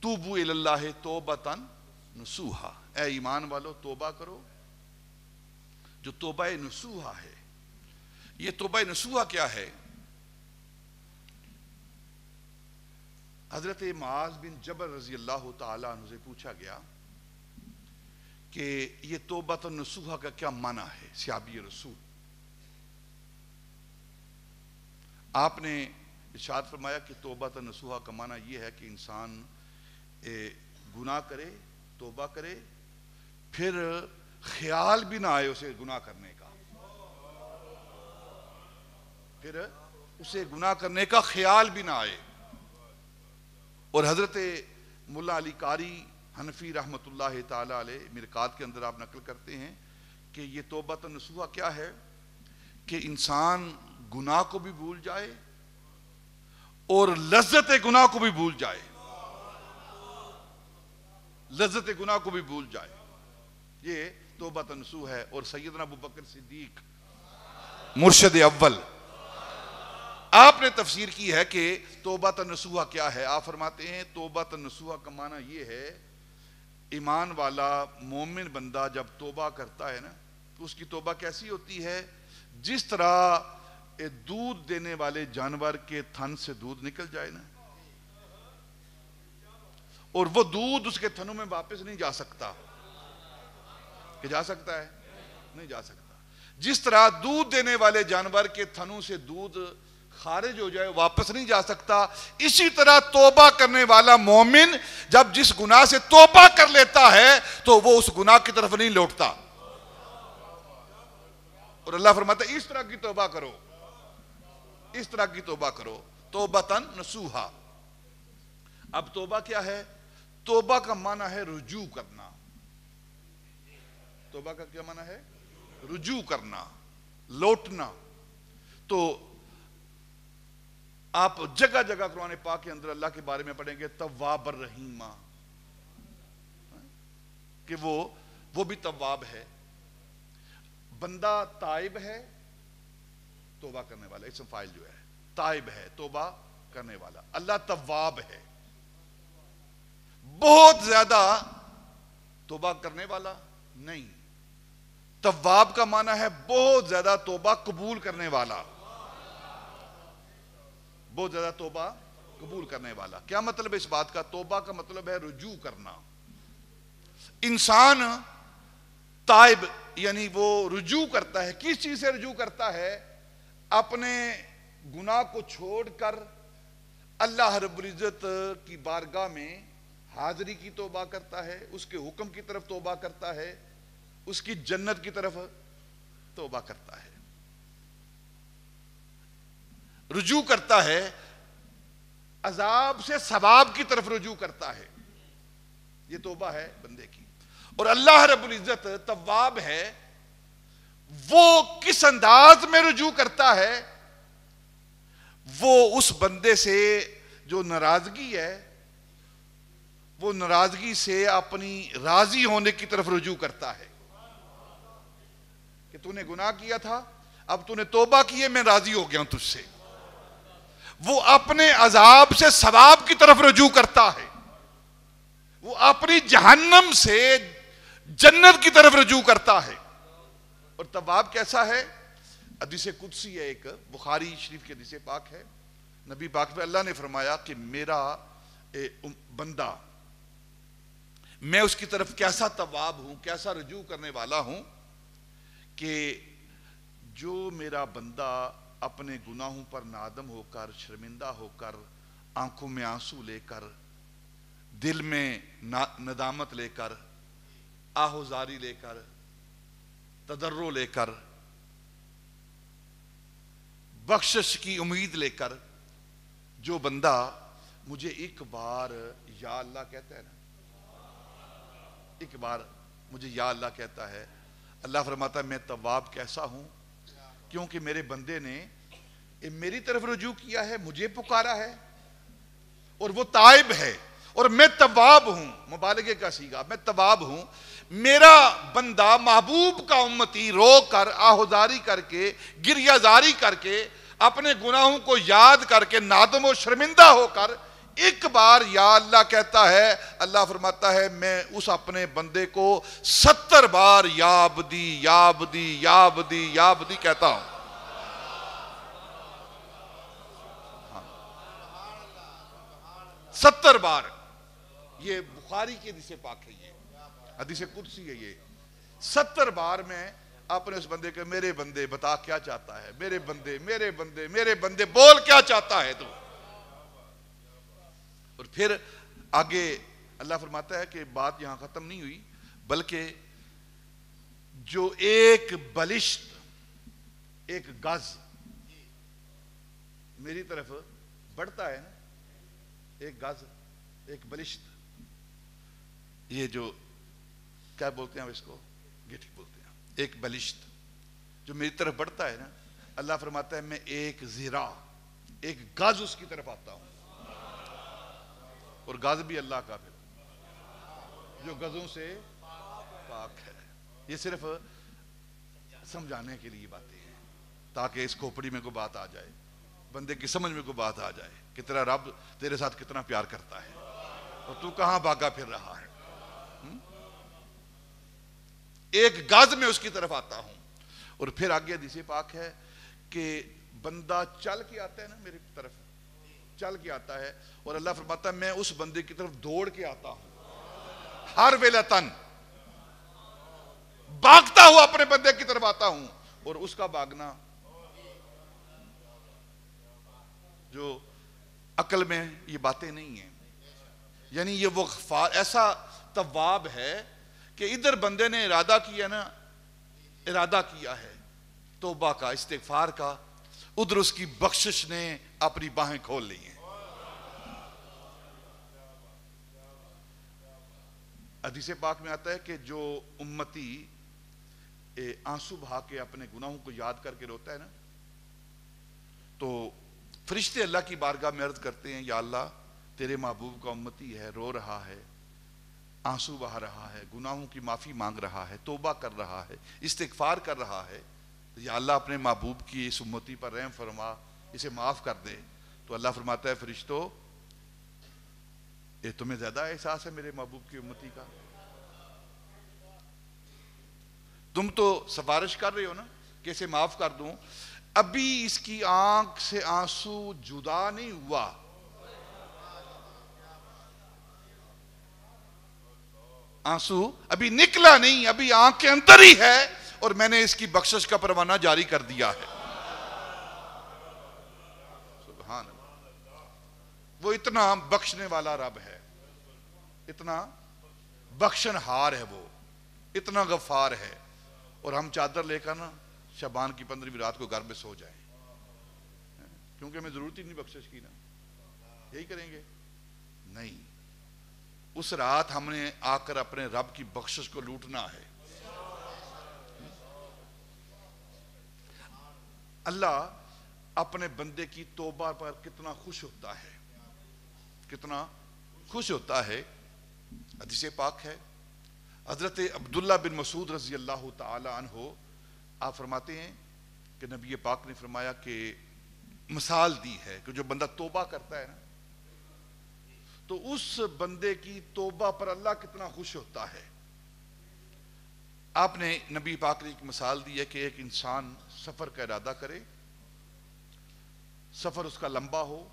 توبو الی اللہ توبۃ نصوحا. اے ایمان والو توبہ کرو. جو توبہ نصوحا ہے یہ توبہ نصوحا کیا ہے؟ حضرت معاذ بن جبل رضی اللہ تعالیٰ عنہ سے پوچھا گیا کہ یہ توبہ نصوحا کا کیا معنی ہے صحابی رسول. آپ نے ارشاد فرمایا کہ توبہ نصوحا کا معنی یہ ہے کہ انسان گناہ کرے توبہ کرے پھر خیال بھی نہ آئے اسے گناہ کرنے کا. پھر اسے گناہ کرنے کا خیال بھی نہ آئے. اور حضرت مولا علی قاری حنفی رحمۃ اللہ تعالی علیہ مرقات کے اندر آپ نقل کرتے ہیں کہ یہ توبہ نصوحا کیا ہے کہ انسان گناہ کو بھی بھول جائے اور لذت گناہ کو بھی بھول جائے. لذت گناہ کو بھی بھول جائے. یہ توبہ نصوح ہے. اور سیدنا ابو بکر صدیق مرشد اول آپ نے تفسیر کی ہے کہ توبہ نصوحا کیا ہے. آپ فرماتے ہیں توبہ نصوحا کا معنی یہ ہے ایمان والا مومن بندہ جب توبہ کرتا ہے نا تو اس کی توبہ کیسی ہوتی ہے؟ جس طرح دودھ دینے والے جانور کے تھن سے دودھ نکل جائے نا اور وہ دودھ اس کے تھنوں میں واپس نہیں جا سکتا. کہ جا سکتا ہے؟ نہیں جا سکتا. جس طرح دودھ دینے والے جانور کے تھنوں سے دودھ خارج ہو جائے واپس نہیں جا سکتا, اسی طرح توبہ کرنے والا مومن جب جس گناہ سے توبہ کر لیتا ہے تو وہ اس گناہ کی طرف نہیں لوٹتا. اور اللہ فرماتا ہے اس طرح کی توبہ کرو, اس طرح کی توبہ کرو. توبۃ نصوحا. اب توبہ کیا ہے؟ توبہ کا معنی ہے رجوع کرنا. توبہ کا کیا معنی ہے؟ رجوع کرنا, لوٹنا. تو آپ جگہ جگہ قرآن پاک کے اندر اللہ کے بارے میں پڑھیں گے تواب الرحیم, کہ وہ بھی تواب ہے. بندہ تائب ہے, توبہ کرنے والا, اسم فاعل جو ہے تائب ہے, توبہ کرنے والا. اللہ تواب ہے, بہت زیادہ توبہ کرنے والا نہیں. تواب کا معنی ہے بہت زیادہ توبہ قبول کرنے والا. بہت زیادہ توبہ قبول کرنے والا. کیا مطلب ہے اس بات کا؟ توبہ کا مطلب ہے رجوع کرنا. انسان تائب یعنی وہ رجوع کرتا ہے. کس چیز سے رجوع کرتا ہے؟ اپنے گناہ کو چھوڑ کر اللہ رب العزت کی بارگاہ میں حاضری کی توبہ کرتا ہے, اس کے حکم کی طرف توبہ کرتا ہے, اس کی جنت کی طرف توبہ کرتا ہے, رجوع کرتا ہے, عذاب سے ثواب کی طرف رجوع کرتا ہے. یہ توبہ ہے بندے کی. اور اللہ رب العزت تواب ہے, وہ کس انداز میں رجوع کرتا ہے؟ وہ اس بندے سے جو ناراضگی ہے وہ ناراضگی سے اپنی راضی ہونے کی طرف رجوع کرتا ہے. کہ تو نے گناہ کیا تھا, اب تو نے توبہ کی ہے, میں راضی ہو گیا ہوں تجھ سے. وہ اپنے عذاب سے ثواب کی طرف رجوع کرتا ہے. وہ اپنی جہنم سے جنت کی طرف رجوع کرتا ہے. اور تواب کیسا ہے؟ حدیث قدسی ہے, ایک بخاری شریف کی حدیث پاک ہے. نبی پاک میں اللہ نے فرمایا کہ میرا بندہ, میں اس کی طرف کیسا تواب ہوں, کیسا رجوع کرنے والا ہوں کہ جو میرا بندہ اپنے گناہوں پر نادم ہو کر, شرمندہ ہو کر, آنکھوں میں آنسو لے کر, دل میں ندامت لے کر, آہوزاری لے کر, تضرع لے کر بخشش کی امید لے کر جو بندہ مجھے ایک بار یا اللہ کہتا ہے نا، ایک بار مجھے یا اللہ کہتا ہے، اللہ فرماتا ہے میں تواب کیسا ہوں، کیونکہ میرے بندے نے میری طرف رجوع کیا ہے، مجھے پکارا ہے، اور وہ تائب ہے، اور میں تواب ہوں، مبالغے کا صیغہ، میں تواب ہوں۔ میرا بندہ محبوب کا امتی رو کر آہوزاری کر کے گریہ زاری کر کے اپنے گناہوں کو یاد کر کے نادم و شرمندہ ہو کر ایک بار یا اللہ کہتا ہے، اللہ فرماتا ہے میں اس اپنے بندے کو 70 بار یا عبدی یا عبدی یا عبدی یا عبدی کہتا ہوں۔ 70 بار، یہ بخاری کی حدیث پاک ہے، یہ حدیث قدسی ہے، یہ 70 بار میں اپنے اس بندے کے میرے بندے بتا کیا چاہتا ہے، میرے بندے میرے بندے میرے بندے بول کیا چاہتا ہے تو۔ اور پھر آگے اللہ فرماتا ہے کہ بات یہاں ختم نہیں ہوئی، بلکہ جو ایک بلشت، ایک گز میری طرف بڑھتا ہے نا، ایک گز، ایک بلشت، یہ جو کیا بولتے ہیں اس کو، گٹھی بولتے ہیں، ایک بلشت جو میری طرف بڑھتا ہے نا، اللہ فرماتا ہے میں ایک زیرہ، ایک گز اس کی طرف آتا ہوں، اور گز بھی اللہ کا پھر جو گزوں سے پاک ہے۔ یہ صرف سمجھانے کے لیے باتیں ہیں تاکہ اس کھوپڑی میں کوئی بات آ جائے، بندے کی سمجھ میں کوئی بات آ جائے کہ تیرا رب تیرے ساتھ کتنا پیار کرتا ہے اور تو کہاں بھاگا پھر رہا ہے۔ ایک گز میں اس کی طرف آتا ہوں، اور پھر آگے حدیث پاک ہے کہ بندہ چل کے آتا ہے نا میری طرف، چل کے آتا ہے، اور اللہ فرماتا ہے میں اس بندے کی طرف دوڑ کے آتا ہوں، ہر ویلتن بھاگتا ہوا اپنے بندے کی طرف آتا ہوں، اور اس کا بھاگنا جو عقل میں یہ باتیں نہیں ہیں، یعنی یہ وہ غفار ایسا تواب ہے کہ ادھر بندے نے ارادہ کیا نا، ارادہ کیا ہے توبہ کا، استغفار کا، ادھر اس کی بخشش نے اپنی باہیں کھول لی ہیں۔ حدیث پاک میں آتا ہے کہ جو امتی آنسو بہا کے اپنے گناہوں کو یاد کر کے روتا ہے نا، تو فرشتے اللہ کی بارگاہ میں عرض کرتے ہیں یا اللہ تیرے محبوب کا امتی ہے، رو رہا ہے، آنسو بہا رہا ہے، گناہوں کی معافی مانگ رہا ہے، توبہ کر رہا ہے، استغفار کر رہا ہے، یا اللہ اپنے محبوب کی اس امتی پر رحم فرما، اسے معاف کر دے۔ تو اللہ فرماتا ہے فرشتو یہ تمہیں زیادہ احساس ہے میرے محبوب کی امتی کا، تم تو سفارش کر رہے ہو نا کہ اسے معاف کر دوں، ابھی اس کی آنکھ سے آنسو جدا نہیں ہوا، آنسو ابھی نکلا نہیں، ابھی آنکھ کے اندر ہی ہے، اور میں نے اس کی بخشش کا پروانہ جاری کر دیا ہے۔ سبحان اللہ، وہ اتنا بخشنے والا رب ہے، اتنا بخشن ہار ہے، وہ اتنا غفار ہے، اور ہم چادر لے کر نا شعبان کی 15ویں رات کو گھر میں سو جائیں، کیونکہ ہمیں ضرورت ہی نہیں بخشش کی نا، یہی کریں گے؟ نہیں، اس رات ہم نے آ کر اپنے رب کی بخشش کو لوٹنا ہے۔ اللہ اپنے بندے کی توبہ پر کتنا خوش ہوتا ہے، کتنا خوش ہوتا ہے۔ حدیث پاک ہے، حضرت عبداللہ بن مسعود رضی اللہ تعالی عنہ آپ فرماتے ہیں کہ نبی پاک نے فرمایا کہ مثال دی ہے کہ جو بندہ توبہ کرتا ہے نا، تو اس بندے کی توبہ پر اللہ کتنا خوش ہوتا ہے۔ آپ نے نبی پاک نے ایک مثال دی ہے کہ ایک انسان سفر کا ارادہ کرے، سفر اس کا لمبا ہو،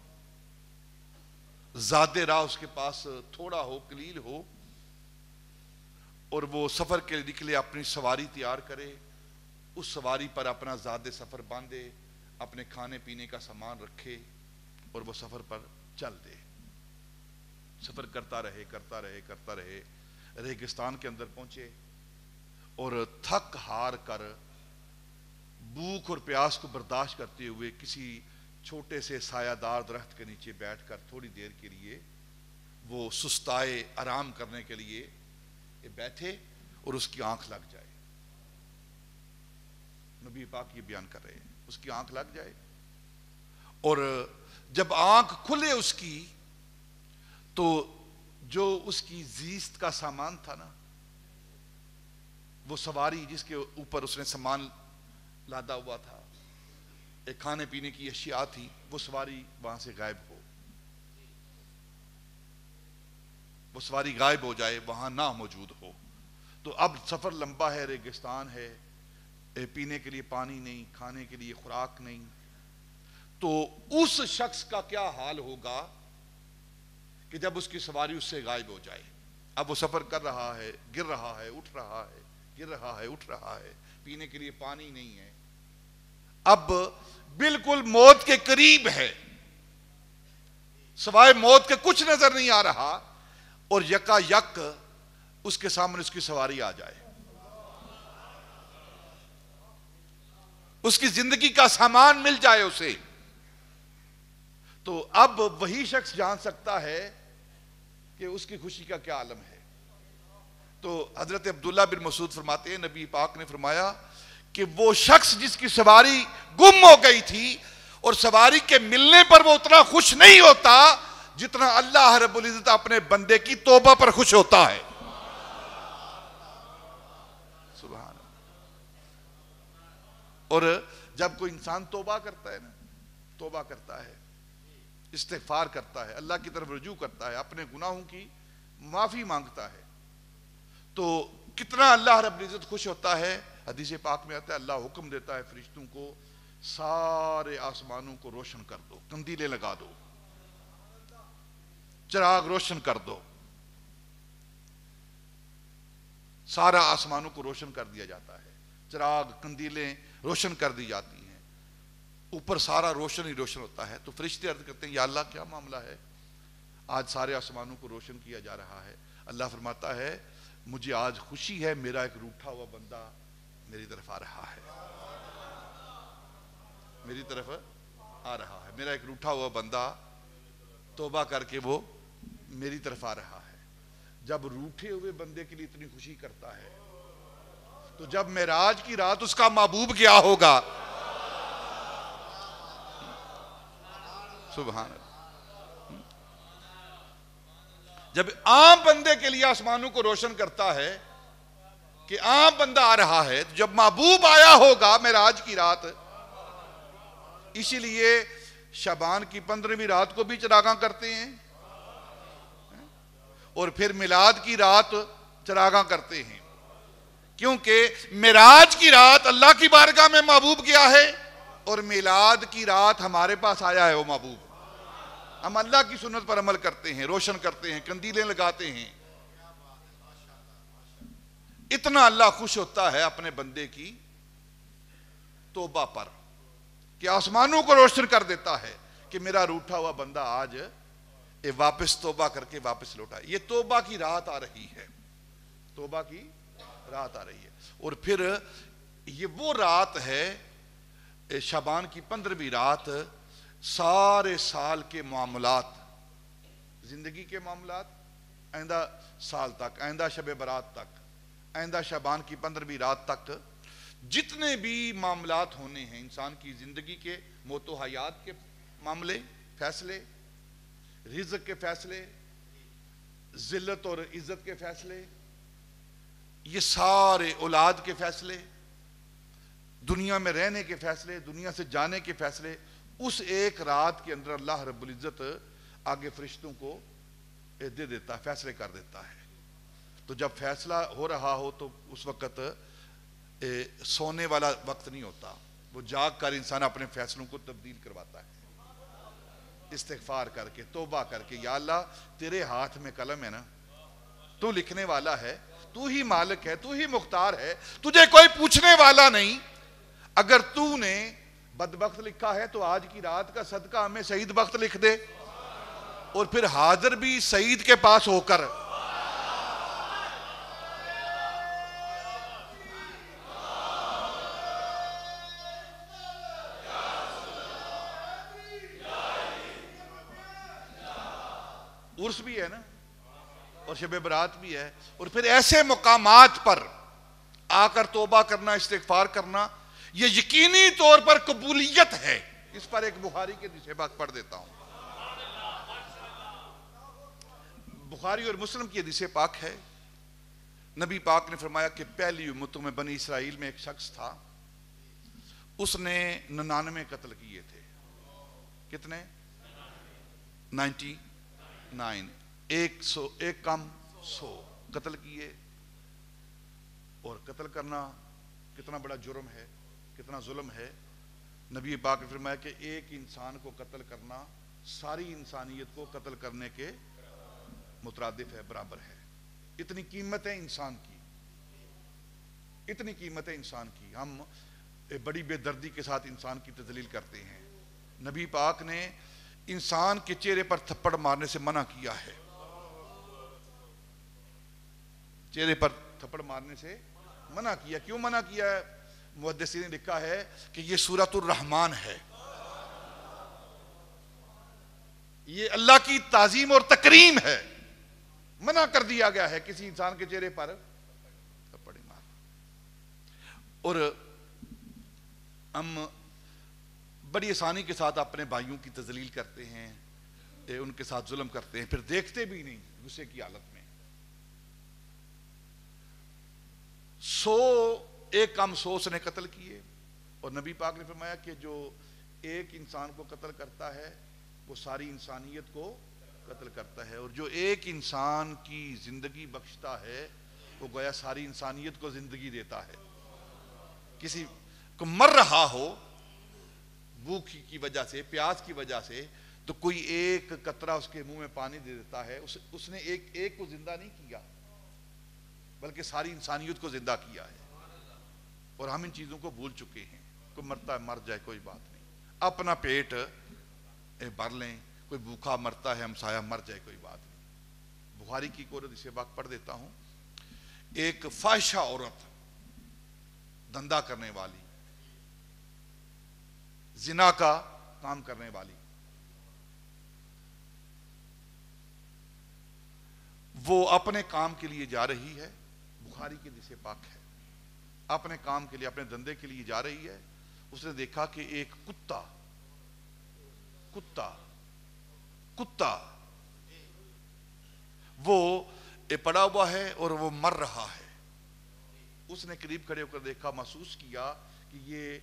زاد راہ اس کے پاس تھوڑا ہو، قلیل ہو، اور وہ سفر کے لیے نکلے، اپنی سواری تیار کرے، اس سواری پر اپنا زاد سفر باندھے، اپنے کھانے پینے کا سامان رکھے، اور وہ سفر پر چل دے، سفر کرتا رہے کرتا رہے کرتا رہے، ریگستان کے اندر پہنچے، اور تھک ہار کر بھوک اور پیاس کو برداشت کرتے ہوئے کسی چھوٹے سے سایہ دار درخت کے نیچے بیٹھ کر تھوڑی دیر کے لیے وہ سستائے، آرام کرنے کے لیے بیٹھے اور اس کی آنکھ لگ جائے. نبی پاک یہ بیان کر رہے ہیں، اس کی آنکھ لگ جائے، اور جب آنکھ کھلے اس کی تو جو اس کی زیست کا سامان تھا نا، وہ سواری جس کے اوپر اس نے سامان لادا ہوا تھا، ایک کھانے پینے کی اشیاء تھی، وہ سواری وہاں سے غائب ہو، وہ سواری غائب ہو جائے، وہاں نہ موجود ہو. تو اب سفر لمبا ہے، ریگستان ہے، پینے کے لیے پانی نہیں، کھانے کے لیے خوراک نہیں. تو اس شخص کا کیا حال ہوگا کہ جب اس کی سواری اس سے غائب ہو جائے؟ اب وہ سفر کر رہا ہے، گر رہا ہے، اٹھ رہا ہے، گر رہا ہے، اٹھ رہا ہے، پینے کے لیے پانی نہیں ہے، اب بالکل موت کے قریب ہے، سوائے موت کے کچھ نظر نہیں آ رہا، اور یکا یک اس کے سامنے اس کی سواری آ جائے، اس کی زندگی کا سامان مل جائے اسے. تو اب وہی شخص جان سکتا ہے کہ اس کی خوشی کا کیا عالم ہے. تو حضرت عبداللہ بن مسعود فرماتے ہیں، نبی پاک نے فرمایا کہ وہ شخص جس کی سواری گم ہو گئی تھی اور سواری کے ملنے پر وہ اتنا خوش نہیں ہوتا جتنا اللہ رب العزت اپنے بندے کی توبہ پر خوش ہوتا ہے. سبحان اللہ. اور جب کوئی انسان توبہ کرتا ہے نا، توبہ کرتا ہے، استغفار کرتا ہے، اللہ کی طرف رجوع کرتا ہے، اپنے گناہوں کی معافی مانگتا ہے، تو کتنا اللہ رب العزت خوش ہوتا ہے. حدیث پاک میں آتا ہے اللہ حکم دیتا ہے فرشتوں کو، سارے آسمانوں کو روشن کر دو، کندیلیں لگا دو، چراغ روشن کر دو. سارا آسمانوں کو روشن کر دیا جاتا ہے، چراغ کندیلیں روشن کر دی جاتی ہیں، اوپر سارا روشن ہی روشن ہوتا ہے. تو فرشتے عرض کرتے ہیں یا اللہ کیا معاملہ ہے، آج سارے آسمانوں کو روشن کیا جا رہا ہے. اللہ فرماتا ہے مجھے آج خوشی ہے، میرا ایک روٹھا ہوا بندہ میری طرف آ رہا ہے، میری طرف آ رہا ہے، میرا ایک روٹھا ہوا بندہ توبہ کر کے وہ میری طرف آ رہا ہے. جب روٹھے ہوئے بندے کے لیے اتنی خوشی کرتا ہے تو جب معراج کی رات اس کا محبوب گیا ہوگا. سبحان اللہ. جب عام بندے کے لیے آسمانوں کو روشن کرتا ہے کہ عام بندہ آ رہا ہے، جب محبوب آیا ہوگا معراج کی رات. اسی لیے شعبان کی 15ویں رات کو بھی چراغاں کرتے ہیں، اور پھر میلاد کی رات چراغاں کرتے ہیں، کیونکہ معراج کی رات اللہ کی بارگاہ میں محبوب گیا ہے، اور میلاد کی رات ہمارے پاس آیا ہے وہ محبوب. ہم اللہ کی سنت پر عمل کرتے ہیں، روشن کرتے ہیں، کندیلیں لگاتے ہیں. اتنا اللہ خوش ہوتا ہے اپنے بندے کی توبہ پر کہ آسمانوں کو روشن کر دیتا ہے کہ میرا روٹھا ہوا بندہ آج واپس توبہ کر کے واپس لوٹا. یہ توبہ کی رات آ رہی ہے، توبہ کی رات آ رہی ہے. اور پھر یہ وہ رات ہے شعبان کی 15ویں رات، سارے سال کے معاملات، زندگی کے معاملات، آئندہ سال تک، آئندہ شب برات تک، آئندہ شعبان کی 15ویں رات تک جتنے بھی معاملات ہونے ہیں انسان کی زندگی کے، موت و حیات کے معاملے، فیصلے، رزق کے فیصلے، ذلت اور عزت کے فیصلے، یہ سارے اولاد کے فیصلے، دنیا میں رہنے کے فیصلے، دنیا سے جانے کے فیصلے، اس ایک رات کے اندر اللہ رب العزت آگے فرشتوں کو دے دیتا ہے، فیصلے کر دیتا ہے. تو جب فیصلہ ہو رہا ہو تو اس وقت سونے والا وقت نہیں ہوتا، وہ جاگ کر انسان اپنے فیصلوں کو تبدیل کرواتا ہے، استغفار کر کے، توبہ کر کے. یا اللہ تیرے ہاتھ میں قلم ہے نا، تو لکھنے والا ہے، تو ہی مالک ہے، تو ہی مختار ہے، تجھے کوئی پوچھنے والا نہیں. اگر تو نے بدبخت لکھا ہے تو آج کی رات کا صدقہ ہمیں سعید بخت لکھ دے، اور پھر حاضر بھی سعید کے پاس ہو کر عرس بھی ہے نا اور شب برات بھی ہے، اور پھر ایسے مقامات پر آ کر توبہ کرنا، استغفار کرنا، یہ یقینی طور پر قبولیت ہے۔ اس پر ایک بخاری کے حدیث پاک پڑھ دیتا ہوں، بخاری اور مسلم کی حدیث پاک ہے۔ نبی پاک نے فرمایا کہ پہلی امتوں میں بنی اسرائیل میں ایک شخص تھا، اس نے 99 قتل کیے تھے۔ کتنے؟ 99، ایک کم 100 قتل کیے۔ اور قتل کرنا کتنا بڑا جرم ہے، کتنا ظلم ہے۔ نبی پاک نے فرمایا کہ ایک انسان کو قتل کرنا ساری انسانیت کو قتل کرنے کے مترادف ہے، برابر ہے۔ اتنی قیمت ہے انسان کی، اتنی قیمت ہے انسان کی، ہم بڑی بے دردی کے ساتھ انسان کی تذلیل کرتے ہیں۔ نبی پاک نے انسان کے چہرے پر تھپڑ مارنے سے منع کیا ہے، چہرے پر تھپڑ مارنے سے منع کیا۔ کیوں منع کیا ہے؟ محدثین نے لکھا ہے کہ یہ سورۃ الرحمن ہے، یہ اللہ کی تعظیم اور تکریم ہے، منع کر دیا گیا ہے کسی انسان کے چہرے پر تھپڑ مارنا۔ اور ہم بڑی آسانی کے ساتھ اپنے بھائیوں کی تذلیل کرتے ہیں، ان کے ساتھ ظلم کرتے ہیں، پھر دیکھتے بھی نہیں، غصے کی حالت میں۔ 100 کم 100 نے قتل کیے، اور نبی پاک نے فرمایا کہ جو ایک انسان کو قتل کرتا ہے وہ ساری انسانیت کو قتل کرتا ہے، اور جو ایک انسان کی زندگی بخشتا ہے وہ گویا ساری انسانیت کو زندگی دیتا ہے۔ کسی کو مر رہا ہو بھوک کی وجہ سے، پیاس کی وجہ سے، تو کوئی ایک قطرہ اس کے منہ میں پانی دے دیتا ہے، اس نے ایک کو زندہ نہیں کیا بلکہ ساری انسانیت کو زندہ کیا ہے۔ اور ہم ان چیزوں کو بھول چکے ہیں۔ کوئی مرتا ہے مر جائے، کوئی بات نہیں، اپنا پیٹ بھر لیں، کوئی بھوکا مرتا ہے ہمسایہ مر جائے، کوئی بات نہیں۔ بخاری کی ایک عورت، اسے بات پڑھ دیتا ہوں، ایک فاحشہ عورت، دھندا کرنے والی، زنا کا کام کرنے والی، وہ اپنے کام کے لیے جا رہی ہے، بخاری کے حدیث پاک ہے، اپنے کام کے لیے، اپنے دھندے کے لیے جا رہی ہے۔ اس نے دیکھا کہ ایک کتا وہ پڑا ہوا ہے اور وہ مر رہا ہے۔ اس نے قریب کھڑے ہو کر دیکھا، محسوس کیا کہ یہ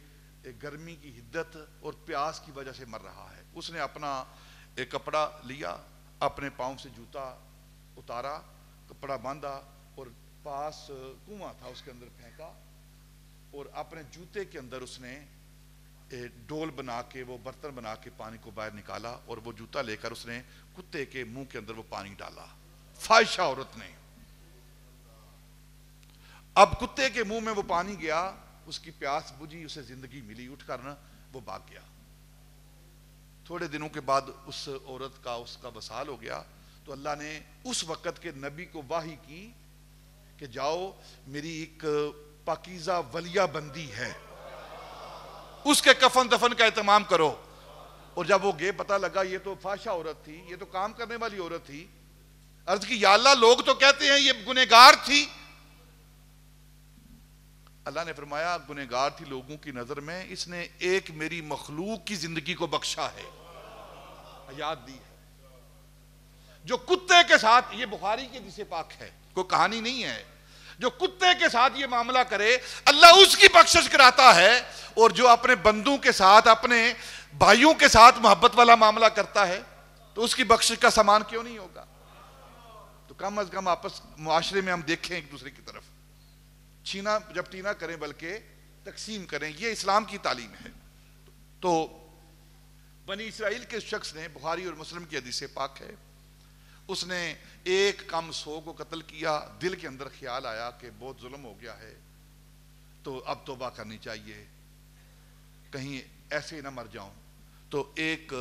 گرمی کی حدت اور پیاس کی وجہ سے مر رہا ہے۔ اس نے اپنا ایک کپڑا لیا، اپنے پاؤں سے جوتا اتارا، کپڑا باندھا، اور پاس کنواں تھا اس کے اندر پھینکا، اور اپنے جوتے کے اندر اس نے ڈول بنا کے، وہ برتن بنا کے پانی کو باہر نکالا، اور وہ جوتا لے کر اس نے کتے کے منہ کے اندر وہ پانی ڈالا، فاحشہ عورت نے۔ اب کتے کے منہ میں وہ پانی گیا، اس کی پیاس بجھی، اسے زندگی ملی، اٹھ کر نا وہ بھاگ گیا۔ تھوڑے دنوں کے بعد اس عورت کا، اس کا وصال ہو گیا، تو اللہ نے اس وقت کے نبی کو وحی کی کہ جاؤ، میری ایک پاکیزہ ولیہ بندی ہے، اس کے کفن دفن کا اہتمام کرو۔ اور جب وہ گئے، پتہ لگا یہ تو فاحشہ عورت تھی، یہ تو کام کرنے والی عورت تھی۔ عرض کی یا اللہ، لوگ تو کہتے ہیں یہ گنہگار تھی۔ اللہ نے فرمایا گنہگار تھی لوگوں کی نظر میں، اس نے ایک میری مخلوق کی زندگی کو بخشا ہے، حیات دی ہے۔ جو کتے کے ساتھ، یہ بخاری کی حدیث پاک ہے، کوئی کہانی نہیں ہے، جو کتے کے ساتھ یہ معاملہ کرے اللہ اس کی بخشش کراتا ہے، اور جو اپنے بندوں کے ساتھ، اپنے بھائیوں کے ساتھ محبت والا معاملہ کرتا ہے تو اس کی بخشش کا سامان کیوں نہیں ہوگا؟ تو کم از کم آپس معاشرے میں ہم دیکھیں ایک دوسرے کی طرف، چھینا جب نہ کریں بلکہ تقسیم کریں، یہ اسلام کی تعلیم ہے۔ تو بنی اسرائیل کے شخص نے، بخاری اور مسلم کی حدیث پاک ہے، اس نے 1 کم 100 کو قتل کیا۔ دل کے اندر خیال آیا کہ بہت ظلم ہو گیا ہے، تو اب توبہ کرنی چاہیے، کہیں ایسے نہ مر جاؤں۔ تو ایک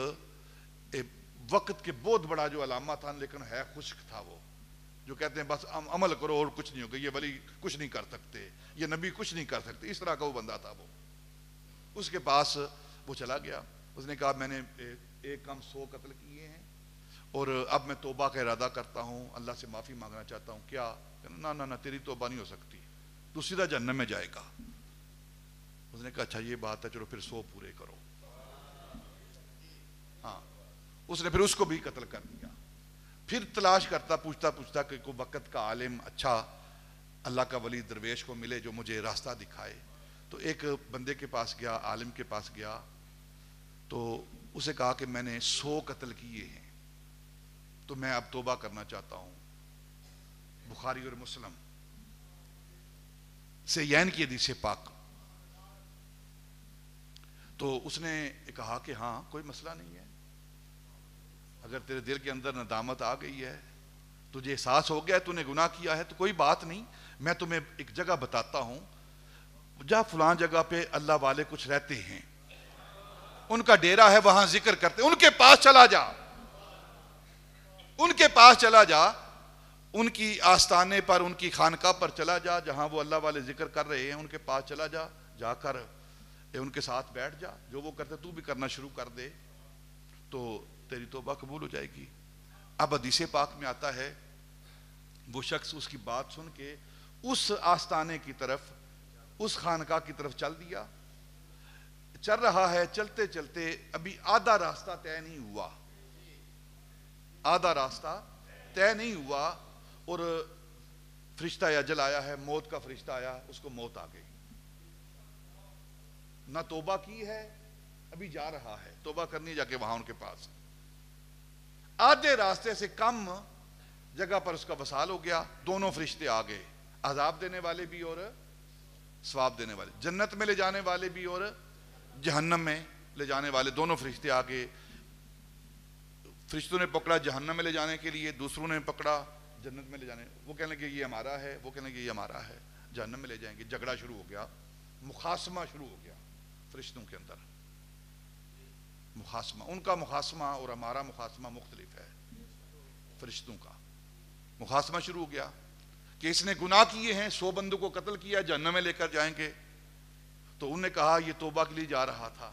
وقت کے بہت بڑا جو علامہ تھا، لیکن ہے خشک تھا، وہ جو کہتے ہیں بس عمل کرو اور کچھ نہیں ہوگا، یہ ولی کچھ نہیں کر سکتے، یہ نبی کچھ نہیں کر سکتے، اس طرح کا وہ بندہ تھا۔ وہ اس کے پاس وہ چلا گیا، اس نے کہا میں نے 1 کم 100 قتل کیے ہیں، اور اب میں توبہ کا ارادہ کرتا ہوں، اللہ سے معافی مانگنا چاہتا ہوں. کیا؟ نہ تیری توبہ نہیں ہو سکتی، تو سیدھا جہنم میں جائے گا. اس نے کہا اچھا یہ بات ہے، چلو پھر 100 پورے کرو. ہاں، اس نے پھر اس کو بھی قتل کر دیا. پھر تلاش کرتا، پوچھتا کہ کوئی وقت کا عالم اچھا اللہ کا ولی درویش کو ملے جو مجھے راستہ دکھائے. تو ایک بندے کے پاس گیا، عالم کے پاس گیا، تو اسے کہا کہ میں نے 100 قتل کیے ہیں، تو میں اب توبہ کرنا چاہتا ہوں. بخاری اور مسلم صحیحین کی حدیث پاک. تو اس نے کہا کہ ہاں کوئی مسئلہ نہیں ہے، اگر تیرے دل کے اندر ندامت آ گئی ہے، تجھے احساس ہو گیا ہے تو نے گناہ کیا ہے، تو کوئی بات نہیں، میں تمہیں ایک جگہ بتاتا ہوں، جا فلان جگہ پہ اللہ والے کچھ رہتے ہیں، ان کا ڈیرا ہے، وہاں ذکر کرتے، ان کے پاس چلا جا، ان کے پاس چلا جا، ان کی آستانے پر، ان کی خانقاہ پر چلا جا، جہاں وہ اللہ والے ذکر کر رہے ہیں ان کے پاس چلا جا، جا کر ان کے ساتھ بیٹھ جا، جو وہ کرتے تو بھی کرنا شروع کر دے، تو تیری توبہ قبول ہو جائے گی. اب حدیث پاک میں آتا ہے وہ شخص اس کی بات سن کے اس آستانے کی طرف، اس خانقاہ کی طرف چل دیا. چل رہا ہے، چلتے چلتے ابھی آدھا راستہ طے نہیں ہوا، آدھا راستہ طے نہیں ہوا، اور فرشتہ اجل آیا ہے، موت کا فرشتہ آیا، اس کو موت آ گئی. نہ توبہ کی ہے، ابھی جا رہا ہے، توبہ کرنی جا کے وہاں ان کے پاس. آدھے راستے سے کم جگہ پر اس کا وصال ہو گیا، دونوں فرشتے آ گئے، عذاب دینے والے بھی اور ثواب دینے والے، جنت میں لے جانے والے بھی اور جہنم میں لے جانے والے، دونوں فرشتے آ گئے. فرشتوں نے پکڑا جہنم میں لے جانے کے لیے، دوسروں نے پکڑا جنت میں لے جانے. وہ کہنے لگے یہ ہمارا ہے، وہ کہنے لگے یہ ہمارا ہے، جہنم میں لے جائیں گے. جھگڑا شروع ہو گیا، مخاصمہ شروع ہو گیا فرشتوں کے اندر. مخاصمہ، ان کا مخاصمہ اور ہمارا مخاصمہ مختلف ہے. فرشتوں کا مخاصمہ شروع ہو گیا کہ اس نے گناہ کیے ہیں، 100 بندوں کو قتل کیا، جہنم میں لے کر جائیں گے. تو انہوں نے کہا یہ توبہ کے لیے جا رہا تھا،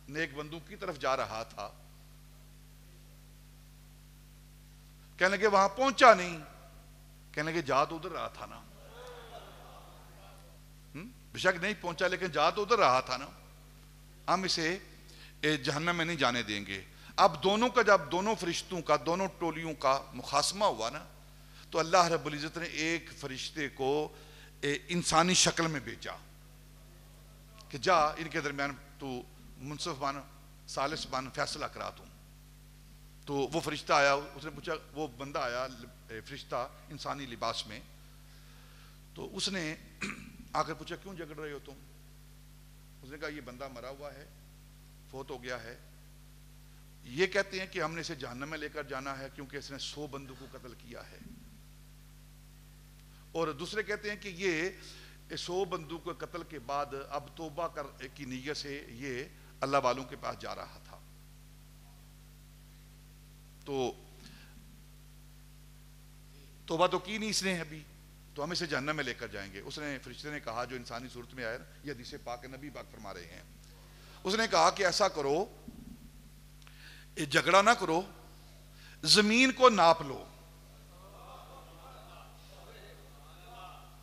نیک بندوں کی طرف جا رہا تھا. کہنے لگے وہاں پہنچا نہیں، کہنے لگے جا تو ادھر رہا تھا نا. بے شک نہیں پہنچا، لیکن جا تو ادھر رہا تھا نا، ہم اسے جہنم میں نہیں جانے دیں گے. اب دونوں کا، جب دونوں فرشتوں کا، دونوں ٹولیوں کا مخاصمہ ہوا نا، تو اللہ رب العزت نے ایک فرشتے کو انسانی شکل میں بھیجا کہ جا ان کے درمیان تو منصف بن، ثالث بن، فیصلہ کرا دوں. تو وہ فرشتہ آیا، اس نے پوچھا، وہ بندہ آیا فرشتہ انسانی لباس میں، تو اس نے آ کر پوچھا کیوں جھگڑ رہے ہو تم؟ اس نے کہا یہ بندہ مرا ہوا ہے، فوت ہو گیا ہے، یہ کہتے ہیں کہ ہم نے اسے جہنم میں لے کر جانا ہے کیونکہ اس نے 100 بندوں کو قتل کیا ہے، اور دوسرے کہتے ہیں کہ یہ 100 بندوں کو قتل کے بعد اب توبہ کی نیت سے یہ اللہ والوں کے پاس جا رہا تھا. تو توبہ تو کی نہیں اس نے ابھی، تو ہم اسے جہنم میں لے کر جائیں گے. اس نے، فرشتے نے کہا جو انسانی صورت میں آیا، یہ حدیث پاک نبی پاک فرما رہے ہیں، اس نے کہا کہ ایسا کرو، جھگڑا نہ کرو، زمین کو ناپ لو،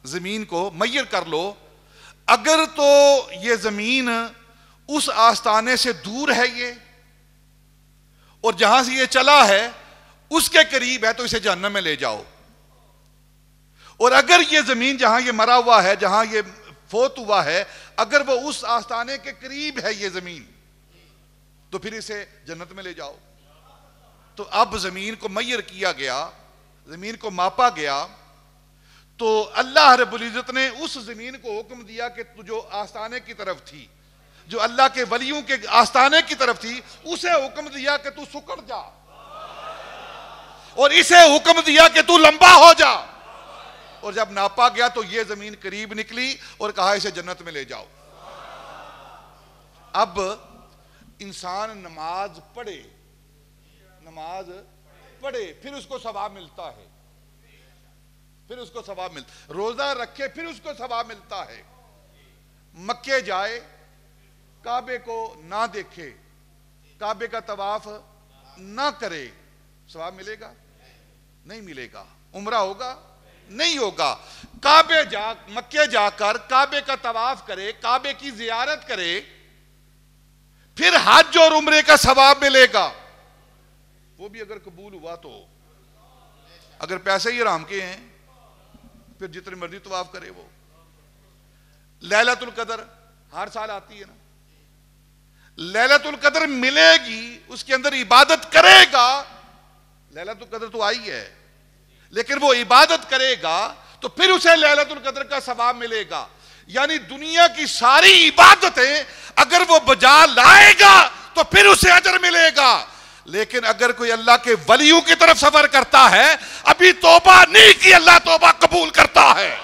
زمین کو میئر کر لو، اگر تو یہ زمین اس آستانے سے دور ہے یہ، اور جہاں سے یہ چلا ہے اس کے قریب ہے، تو اسے جہنم میں لے جاؤ. اور اگر یہ زمین جہاں یہ مرا ہوا ہے، جہاں یہ فوت ہوا ہے، اگر وہ اس آستانے کے قریب ہے یہ زمین، تو پھر اسے جنت میں لے جاؤ. تو اب زمین کو میئر کیا گیا، زمین کو ماپا گیا، تو اللہ رب العزت نے اس زمین کو حکم دیا کہ تو جو آستانے کی طرف تھی، جو اللہ کے ولیوں کے آستانے کی طرف تھی، اسے حکم دیا کہ تو سکڑ جا، اور اسے حکم دیا کہ تو لمبا ہو جا. اور جب ناپا گیا تو یہ زمین قریب نکلی اور کہا اسے جنت میں لے جاؤ. اب انسان نماز پڑھے، نماز پڑھے، پھر اس کو ثواب ملتا ہے، پھر اس کو ثواب ملتا، روزہ رکھے پھر اس کو ثواب ملتا ہے. مکے جائے، کعبے کو نہ دیکھے، کعبے کا طواف نہ کرے، ثواب ملے گا؟ نہیں ملے گا. عمرہ ہوگا؟ نہیں ہوگا. مکے جا کر کعبے کا طواف کرے، کعبے کی زیارت کرے، پھر حج اور عمرے کا ثواب ملے گا. وہ بھی اگر قبول ہوا تو. اگر پیسے ہی حرام کے ہیں پھر جتنے مرضی طواف کرے. وہ لیلۃ القدر ہر سال آتی ہے نا. لیلۃ القدر ملے گی، اس کے اندر عبادت کرے گا. لیلۃ القدر تو آئی ہے، لیکن وہ عبادت کرے گا تو پھر اسے لیلۃ القدر کا ثواب ملے گا. یعنی دنیا کی ساری عبادتیں اگر وہ بجا لائے گا تو پھر اسے اجر ملے گا. لیکن اگر کوئی اللہ کے ولیوں کی طرف سفر کرتا ہے، ابھی توبہ نہیں کی، اللہ توبہ قبول کرتا ہے.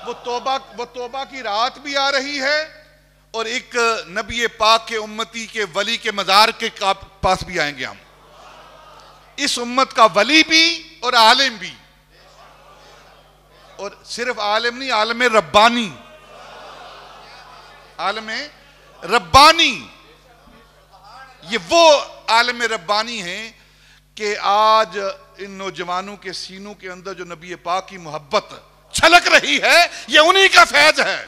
وہ توبہ کی رات بھی آ رہی ہے، اور ایک نبی پاک کے امتی کے ولی کے مزار کے پاس بھی آئیں گے ہم. اس امت کا ولی بھی اور عالم بھی، اور صرف عالم نہیں، عالم ربانی. عالم ربانی یہ وہ عالم ربانی ہیں کہ آج ان نوجوانوں کے سینوں کے اندر جو نبی پاک کی محبت چھلک رہی ہے، یہ انہی کا فیض ہے.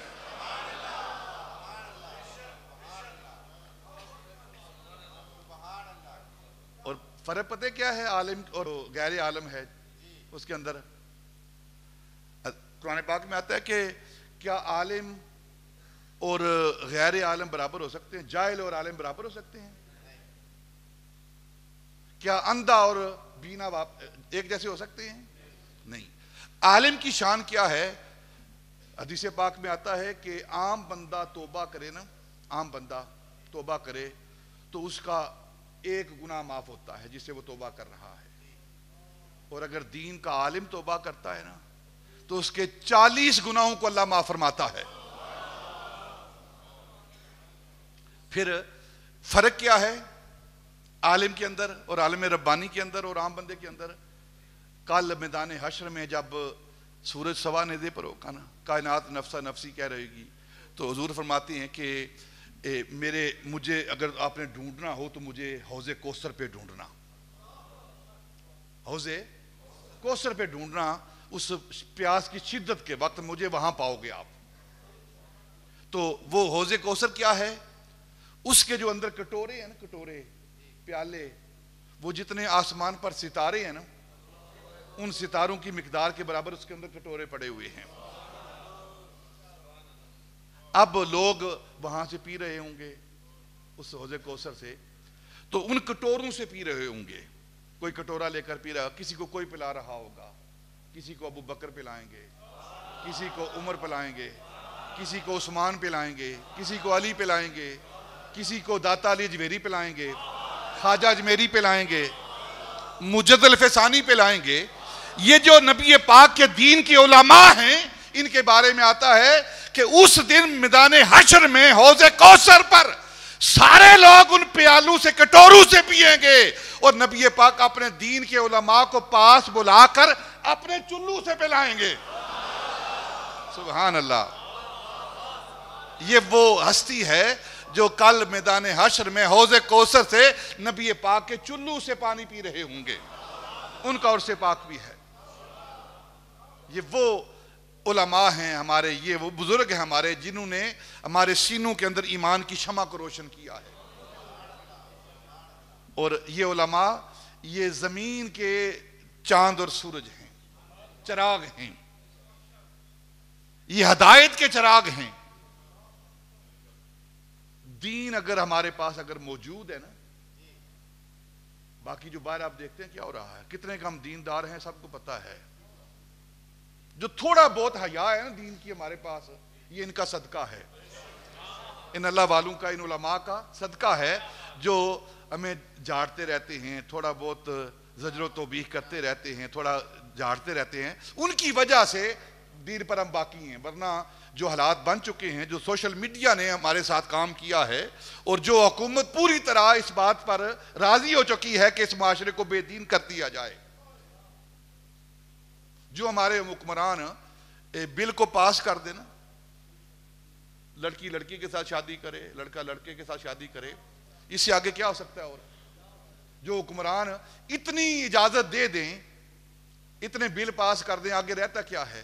اور فرق پتہ کیا ہے عالم اور غیر عالم ہے اس کے اندر؟ قرآن پاک میں آتا ہے کہ کیا عالم اور غیر عالم برابر ہو سکتے ہیں؟ جاہل اور عالم برابر ہو سکتے ہیں؟ کیا اندھا اور بینا ایک جیسے ہو سکتے ہیں؟ نہیں. عالم کی شان کیا ہے؟ حدیث پاک میں آتا ہے کہ عام بندہ توبہ کرے نا، عام بندہ توبہ کرے تو اس کا ایک گناہ معاف ہوتا ہے جس سے وہ توبہ کر رہا ہے. اور اگر دین کا عالم توبہ کرتا ہے نا تو اس کے 40 گناہوں کو اللہ معاف فرماتا ہے. پھر فرق کیا ہے عالم کے اندر اور عالم ربانی کے اندر اور عام بندے کے اندر؟ کل میدان حشر میں جب سورج سوا ندے پر ہوگا نا، کائنات نفسہ نفسی کہہ رہے گی، تو حضور فرماتے ہیں کہ مجھے اگر آپ نے ڈھونڈنا ہو تو مجھے حوض کوثر پہ ڈھونڈنا. حوض کوثر پہ ڈھونڈنا، اس پیاس کی شدت کے وقت مجھے وہاں پاؤ گے آپ. تو وہ حوض کوثر کیا ہے؟ اس کے جو اندر کٹورے ہیں نا، کٹورے پیالے، وہ جتنے آسمان پر ستارے ہیں نا، ان ستاروں کی مقدار کے برابر اس کے اندر کٹورے پڑے ہوئے ہیں. اب لوگ وہاں سے پی رہے ہوں گے اس حوض کوثر سے، تو ان کٹوروں سے پی رہے ہوں گے. کوئی کٹورا لے کر پی رہا، کسی کو کوئی پلا رہا ہوگا، کسی کو ابو بکر پلائیں گے، کسی کو عمر پلائیں گے، کسی کو عثمان پلائیں گے، کسی کو علی پلائیں گے، کسی کو داتا علی اجمیری پلائیں گے، خواجہ اجمیری پلائیں گے، مجد الفسانی پلائیں گے. یہ جو نبی پاک کے دین کے علماء ہیں، ان کے بارے میں آتا ہے کہ اس دن میدان حشر میں حوض کوثر پر سارے لوگ ان پیالوں سے، کٹوروں سے پیئیں گے، اور نبی پاک اپنے دین کے علماء کو پاس بلا کر اپنے چلو سے پلائیں گے. سبحان اللہ. یہ وہ ہستی ہے جو کل میدان حشر میں حوض کوثر سے نبی پاک کے چلو سے پانی پی رہے ہوں گے. ان کا عرص پاک بھی ہے. یہ وہ علماء ہیں ہمارے، یہ وہ بزرگ ہیں ہمارے جنہوں نے ہمارے سینوں کے اندر ایمان کی شمع کو روشن کیا ہے. اور یہ علماء یہ زمین کے چاند اور سورج ہیں، چراغ ہیں، یہ ہدایت کے چراغ ہیں. دین اگر ہمارے پاس اگر موجود ہے نا، باقی جو باہر آپ دیکھتے ہیں کیا ہو رہا ہے، کتنے کم دیندار ہیں سب کو پتا ہے. جو تھوڑا بہت حیا ہے نا دین کی ہمارے پاس، یہ ان کا صدقہ ہے، ان اللہ والوں کا، ان علماء کا صدقہ ہے جو ہمیں جھاڑتے رہتے ہیں، تھوڑا بہت زجر و توبیخ کرتے رہتے ہیں، تھوڑا جھاڑتے رہتے ہیں. ان کی وجہ سے دین پر ہم باقی ہیں. ورنہ جو حالات بن چکے ہیں، جو سوشل میڈیا نے ہمارے ساتھ کام کیا ہے، اور جو حکومت پوری طرح اس بات پر راضی ہو چکی ہے کہ اس معاشرے کو بے دین کر دیا جائے. جو ہمارے حکمران بل کو پاس کر دینا، لڑکی لڑکی کے ساتھ شادی کرے، لڑکا لڑکے کے ساتھ شادی کرے، اس سے آگے کیا ہو سکتا ہے؟ اور جو حکمران اتنی اجازت دے دیں، اتنے بل پاس کر دیں، آگے رہتا کیا ہے؟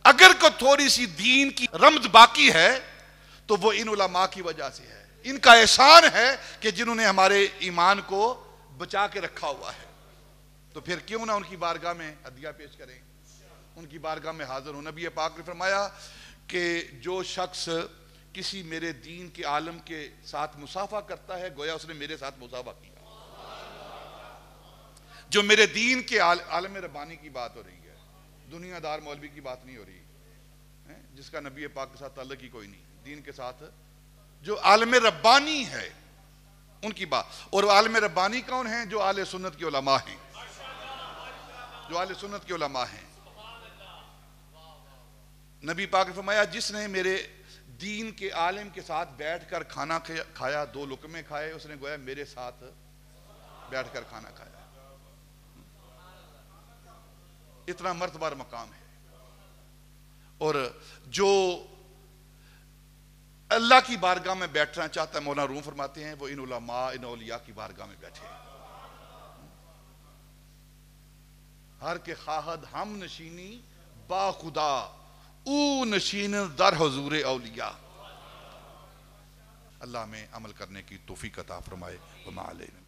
اگر کو تھوڑی سی دین کی رمد باقی ہے تو وہ ان علماء کی وجہ سے ہے، ان کا احسان ہے کہ جنہوں نے ہمارے ایمان کو بچا کے رکھا ہوا ہے۔ تو پھر کیوں نہ ان کی بارگاہ میں ہدیہ پیش کریں، ان کی بارگاہ میں حاضر ہوں۔ نبی پاک نے فرمایا کہ جو شخص کسی میرے دین کے عالم کے ساتھ مصافحہ کرتا ہے، گویا اس نے میرے ساتھ مصافحہ کیا۔ جو میرے دین کے عالم ربانی کی بات ہو رہی ہے، دنیا دار مولوی کی بات نہیں ہو رہی، جس کا نبی پاک کے ساتھ تعلق ہی کوئی نہیں، دین کے ساتھ جو عالم ربانی ہے ان کی بات۔ اور عالم ربانی کون ہیں؟ جو اہل سنت کے علماء ہیں، جو اہل سنت کے علماء ہیں۔ نبی پاک نے فرمایا جس نے میرے دین کے عالم کے ساتھ بیٹھ کر کھانا کھایا، 2 لقمے کھائے، اس نے گویا میرے ساتھ بیٹھ کر کھانا کھایا۔ اتنا مرتبہ مقام ہے۔ اور جو اللہ کی بارگاہ میں بیٹھنا چاہتا ہے، مولانا روم فرماتے ہیں وہ ان علماء، ان اولیاء کی بارگاہ میں بیٹھے۔ ہر کے خواہد ہم نشینی با خدا، او نشین در حضور اولیاء۔ اللہ میں عمل کرنے کی توفیق عطا فرمائے۔ وما علینا۔